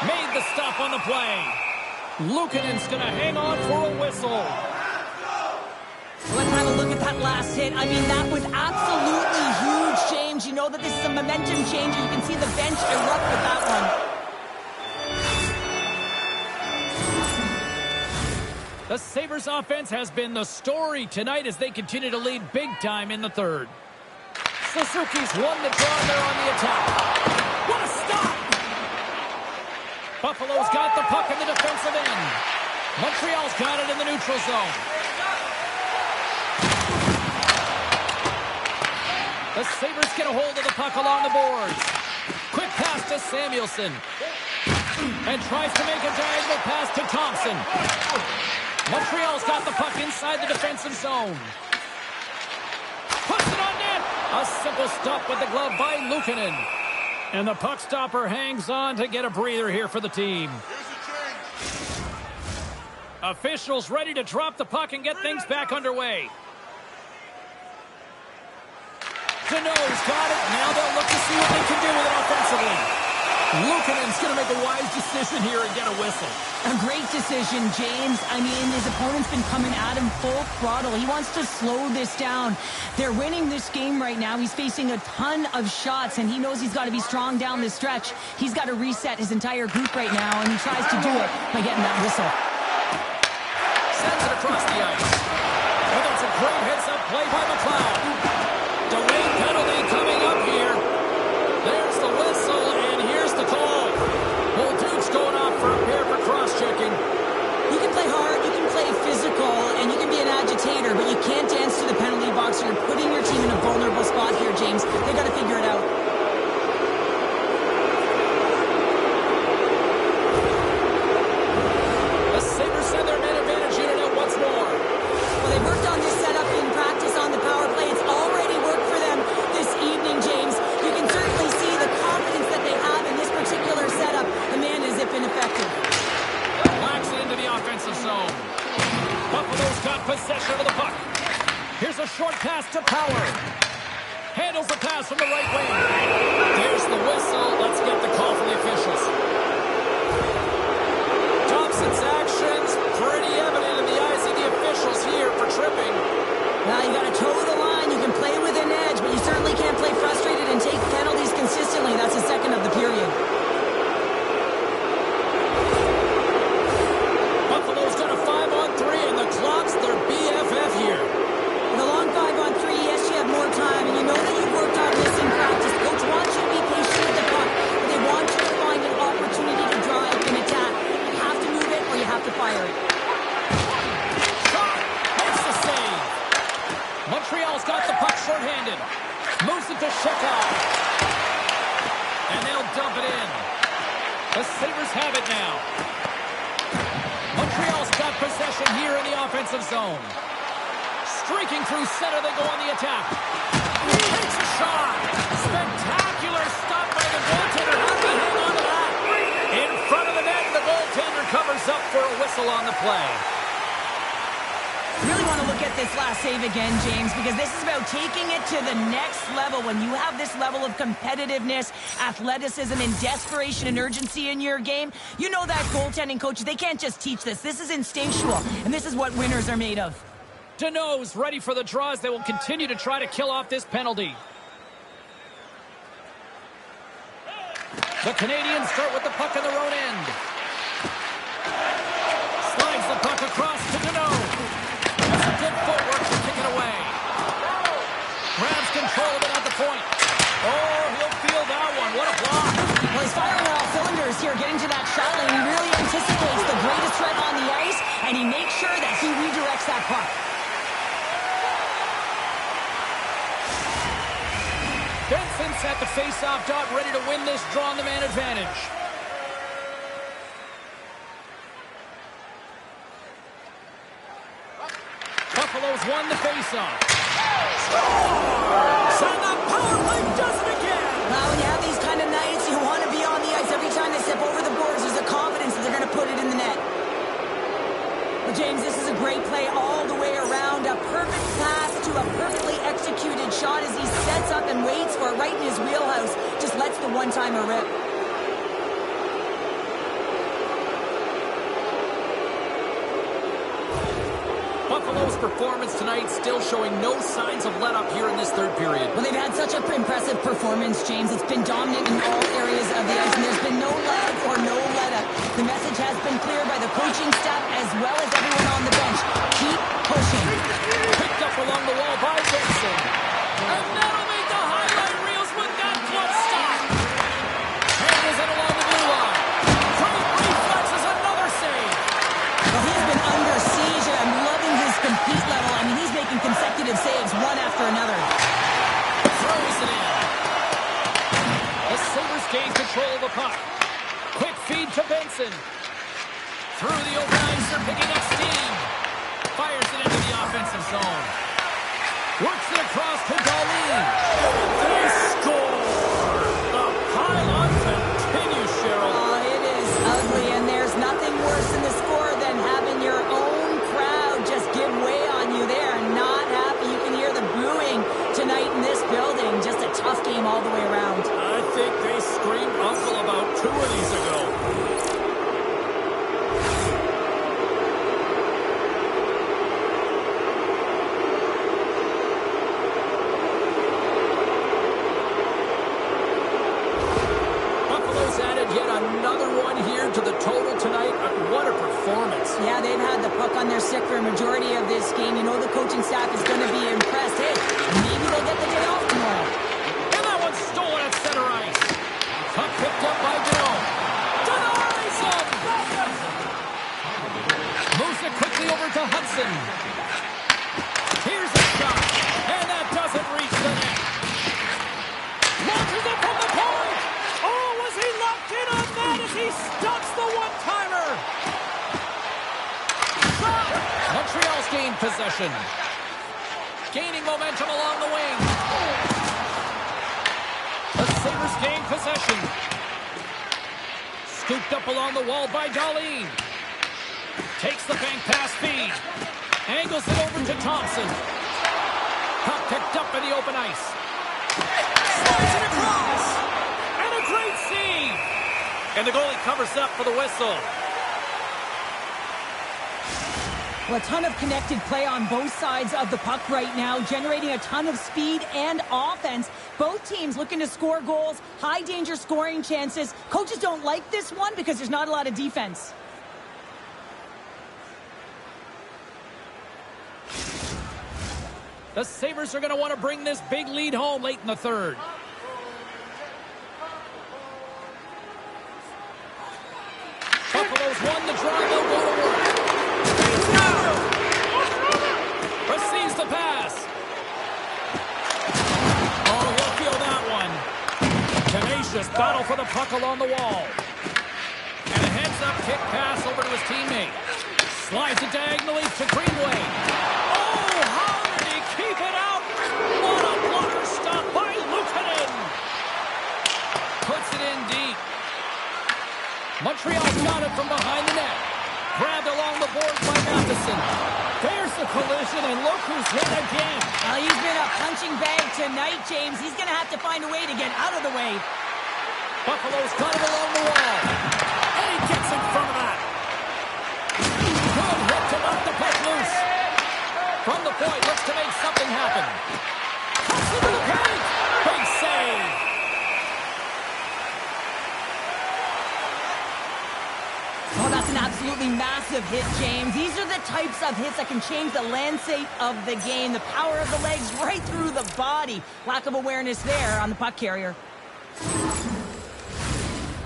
Speaker 1: Made the stop on the play. Luukkonen's going to hang on for a whistle.
Speaker 2: Let's have a look at that last hit. I mean, that was absolutely huge, James. You know that this is a momentum changer. You can see the bench erupt with that one.
Speaker 1: The Sabres offense has been the story tonight as they continue to lead big time in the third. Suzuki's won the draw there on the attack. What a stop! Buffalo's got the puck in the defensive end. Montreal's got it in the neutral zone. The Sabres get a hold of the puck along the boards. Quick pass to Samuelson. And tries to make a diagonal pass to Thompson. Montreal's got the puck inside the defensive zone. Puts it on net. A simple stop with the glove by Luukkonen. And the puck stopper hangs on to get a breather here for the team. Officials ready to drop the puck and get things back underway. Deneau's got it. Now they'll look to see what they can do with it offensively. Luukkonen's going to make a wise decision here and get a whistle.
Speaker 2: A great decision, James. I mean, his opponent's been coming at him full throttle. He wants to slow this down. They're winning this game right now. He's facing a ton of shots, and he knows he's got to be strong down this stretch. He's got to reset his entire group right now, and he tries to do it by getting that whistle.
Speaker 1: Sends it across the ice. And that's a great heads-up play by McLeod. Delayed penalty coming up here. There's the whistle, and here's the call. Well, Duke's going off for a pair for cross-checking.
Speaker 2: You can play hard, you can play physical, and you can be an agitator, but you can't dance to the penalty box. You're putting your team in a vulnerable spot here, James. They got to figure it out.
Speaker 1: The Sabres send their man advantage unit out once more.
Speaker 2: Well, they worked on this setup in practice on the power play. It's already worked for them this evening, James. You can certainly see the confidence that they have in this particular setup. The man is ineffective.
Speaker 1: Lacks it into the offensive zone. Buffalo's got possession of the puck. Here's a short pass to Power. Handles the pass from the right wing. There's the whistle. Let's get the call from the officials. Thompson's actions pretty evident in the eyes of the officials here for tripping.
Speaker 2: Now, you got to toe the line. You can play with an edge, but you certainly can't play frustrated and take penalties consistently. That's the second of the period.
Speaker 1: Buffalo's got a 5-on-3, and the clock's their BFF here.
Speaker 2: With a long 5-on-3, yes, you have more time, and you know that you've worked on this in practice. Coach wants you to be patient with the puck, but they want you to find an opportunity to drive and attack. You have to move it, or you have to fire it.
Speaker 1: Shot! Makes the save! Montreal's got the puck shorthanded. Moves it to Chekhov. And they'll dump it in. The Sabres have it now. Montreal's got possession here in the offensive zone. Streaking through center, they go on the attack. Takes a shot. Spectacular stop by the goaltender. How do we hang on to that? In front of the net, the goaltender covers up for a whistle on the play.
Speaker 2: Really want to look at this last save again, James, because this is about taking it to the next level. When you have this level of competitiveness, athleticism, and desperation and urgency in your game, you know that goaltending coaches, they can't just teach this. This is instinctual, and this is what winners are made of.
Speaker 1: Deneau's ready for the draws. They will continue to try to kill off this penalty. The Canadiens start with the puck in their own end. Slides the puck across to Deneau. Has a good footwork to kick it away. Grabs control of it at the point. Oh, he'll feel that one. What a block.
Speaker 2: Well, he's firing on all cylinders here, getting to that shot lane. He really anticipates the greatest threat on the ice, and he makes sure that he redirects that puck.
Speaker 1: Benson's at the face-off dot, ready to win this draw on the man advantage. Buffalo's won the face-off. Scores! And the power play does it again!
Speaker 2: Now, when you have these kind of nights, you want to be on the ice. Every time they step over the boards, there's a confidence that they're going to put it in the net. But James, this is a great play all the way around. A perfect pass to a perfectly executed shot as he sets up and waits for it right in his wheelhouse. Just lets the one-timer rip.
Speaker 1: Buffalo's performance tonight still showing no signs of let-up here in this third period.
Speaker 2: Well, they've had such an impressive performance, James. It's been dominant in all areas of the ice, and there's been no let-up or no let-up. The message has been clear by the coaching staff as well as everyone on the bench. Keep pushing.
Speaker 1: Picked up along the wall by Benson. And that'll make the highlight reels with that glove stop. Handles it along the blue line. Great reflexes, another save.
Speaker 2: Well, he's been under siege, and I'm loving his compete level. I mean, he's making consecutive saves one after another.
Speaker 1: Throws it in. The Sabres gain control of the puck. Quick feed to Benson. Through the open ice, they're picking up steam. Fires it into the offensive zone. Works it across to Darlene. They score! The pile-on continues, Cheryl.
Speaker 2: Oh, it is ugly, and there's nothing worse in the score than having your own crowd just give way on you. They are not happy. You can hear the booing tonight in this building. Just Yeah, they've had the puck on their stick for a majority of this game. You know the coaching staff is going to be impressed. Hey, maybe they'll get the day off tomorrow.
Speaker 1: And that one's stolen at center ice. Puck picked up by Bill. Denies him. Moves it quickly over to Hudson. Here's a shot. And that doesn't reach the net. Launches it from the point. Oh, was he locked in on that as he stunts the one-timer? Montreal's gained possession. Gaining momentum along the wing. The Sabres gain possession. Scooped up along the wall by Darlene. Takes the bank pass feed. Angles it over to Thompson. Puck picked up in the open ice. Slides it across. And a great save. And the goalie covers up for the whistle.
Speaker 2: Well, a ton of connected play on both sides of the puck right now, generating a ton of speed and offense. Both teams looking to score goals, high danger scoring chances. Coaches don't like this one because there's not a lot of defense.
Speaker 1: The Sabres are going to want to bring this big lead home late in the third. Buffalo's won the draw. They'll go to work. Receives the pass. Oh, he'll feel that one. Tenacious battle for the puck along the wall. And a heads-up kick pass over to his teammate. Slides it diagonally to Greenway. Oh, how did he keep it out? What a blocker stop by Luukkonen. Puts it in deep. Montreal's got it from behind the net. Grabbed along the boards by Matheson. There's the collision, and look who's hit again.
Speaker 2: Well, he's been a punching bag tonight, James. He's going to have to find a way to get out of the way.
Speaker 1: Buffalo's got it along the wall. And he gets in front of that. Good hit to knock the puck loose. From the point, looks to make something happen. Cuts into the paint. Big save.
Speaker 2: Oh, that's an absolutely massive hit, James. These are the types of hits that can change the landscape of the game. The power of the legs right through the body. Lack of awareness there on the puck carrier.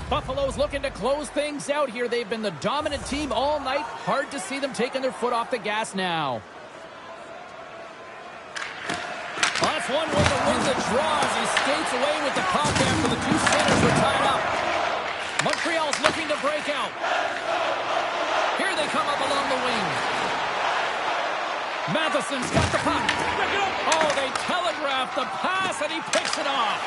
Speaker 1: Buffalo's looking to close things out here. They've been the dominant team all night. Hard to see them taking their foot off the gas now. Well, that's one way to win the draw as he skates away with the puck after the two centers were tied up. Montreal's looking to break out. Here they come up along the wing. Matheson's got the puck. Oh, they telegraph the pass and he picks it off.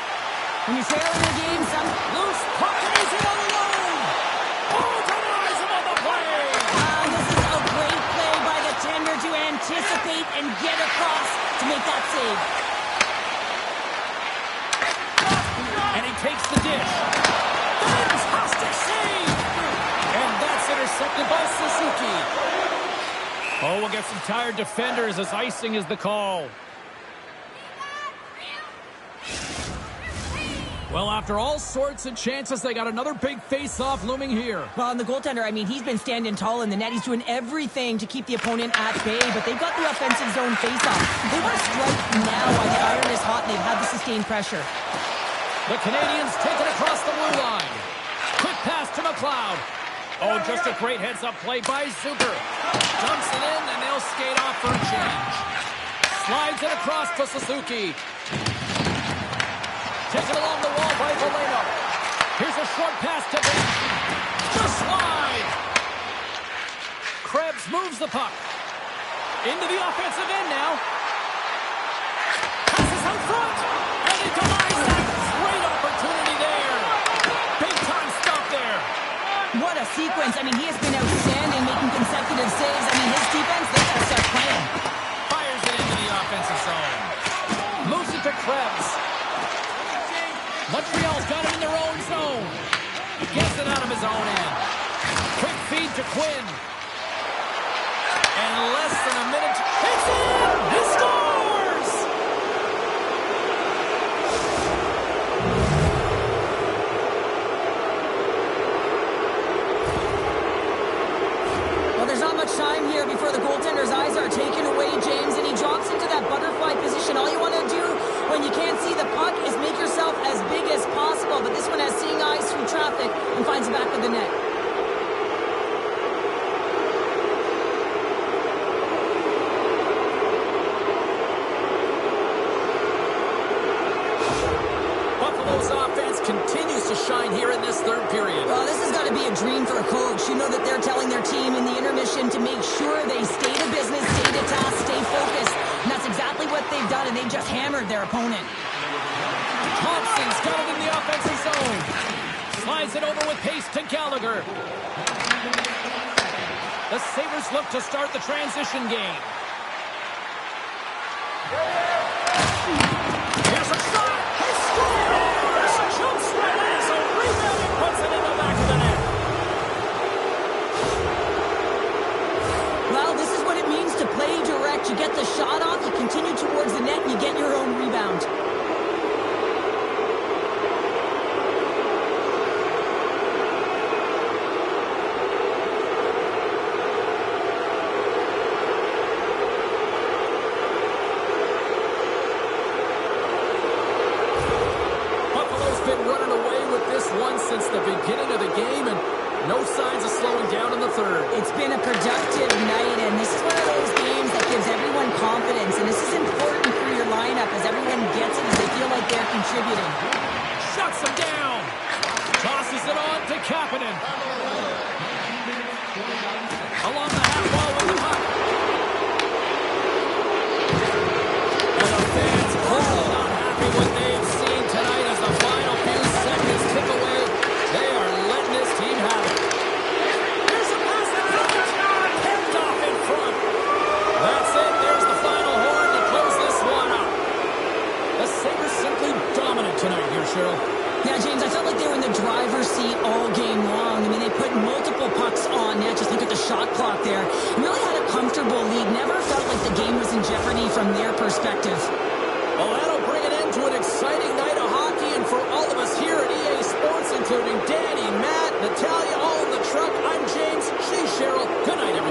Speaker 2: When you're trailing the game, some
Speaker 1: Loose puck and he's in alone. Oh, denies him on the play.
Speaker 2: this is a great play by the tender to anticipate and get across to make that save.
Speaker 1: And he takes the dish. Fantastic save. And that's intercepted by Suzuki. Oh, we'll get some tired defenders as icing is the call. Well, after all sorts of chances, they got another big face-off looming here.
Speaker 2: Well, and the goaltender, I mean, he's been standing tall in the net. He's doing everything to keep the opponent at bay, but they've got the offensive zone face-off. They want to strike now while the iron is hot, and they've had the sustained pressure.
Speaker 1: The Canadiens take it across the blue line. Quick pass to McLeod. Oh, just a great heads-up play by Zucker. Dumps it in, and they'll skate off for a change. Slides it across to Suzuki. Taken along the wall by Valeno. Here's a short pass to Bench. The slide. Krebs moves the puck. Into the offensive end now. Passes out front. And he denies that. Great opportunity there. Big time stop there.
Speaker 2: What a sequence. I mean, he has been outstanding, making consecutive saves. I mean, his defense, they got to start playing.
Speaker 1: Fires it into the offensive zone. Moves it to Krebs. Montreal's got it in their own zone. Gets it out of his own end. Quick feed to Quinn. And less than a minute. It's in! He scores!
Speaker 2: Well, there's not much right before the goaltender's eyes are taken away, James, and he drops into that butterfly position. All you want to do when you can't see the puck is make yourself as big as possible, but this one has seeing eyes through traffic and finds the back of the net.
Speaker 4: Buffalo's offense continues to shine here in this third period.
Speaker 2: Well, this has got to be a dream for a coach. You know that they're telling their team in the intermission to make sure they stay to business, stay to task, stay focused. And that's exactly what they've done, and they've just hammered their opponent.
Speaker 1: Thompson's got it in the offensive zone. Slides it over with pace to Gallagher. The Sabres look to start the transition game.
Speaker 4: Here's a shot. He scores! Jumps right in, so rebound and puts it in the back of the net.
Speaker 2: Well, this is what it means to play direct. You get the shot off, you continue towards the net, and you get your own rebound.
Speaker 4: Since the beginning of the game, and no signs of slowing down in the third.
Speaker 2: It's been a productive night, and this is one of those games that gives everyone confidence, and this is important for your lineup as everyone gets it as they feel like they're contributing.
Speaker 1: Shuts him down. Tosses it on to Kapanen. Along the half wall with the puck. And the fans clearly not happy what they've seen tonight as the final few seconds tick away. They are letting this team have it.
Speaker 4: Here's a pass that
Speaker 1: Picked off in front. That's it. There's the final horn to close this one up. The Sabres simply dominant tonight here, Cheryl.
Speaker 2: Yeah, James, I felt like they were in the driver's seat all game long. I mean, they put multiple pucks on net. Just look at the shot clock there. Really had a comfortable lead. Never felt like the game was in jeopardy from their perspective.
Speaker 4: Well, that'll bring it into an exciting night of hockey, and for all of us here at EA Sports, including Danny, Matt, Natalia, all in the truck, I'm James. She's Cheryl. Good night, everyone.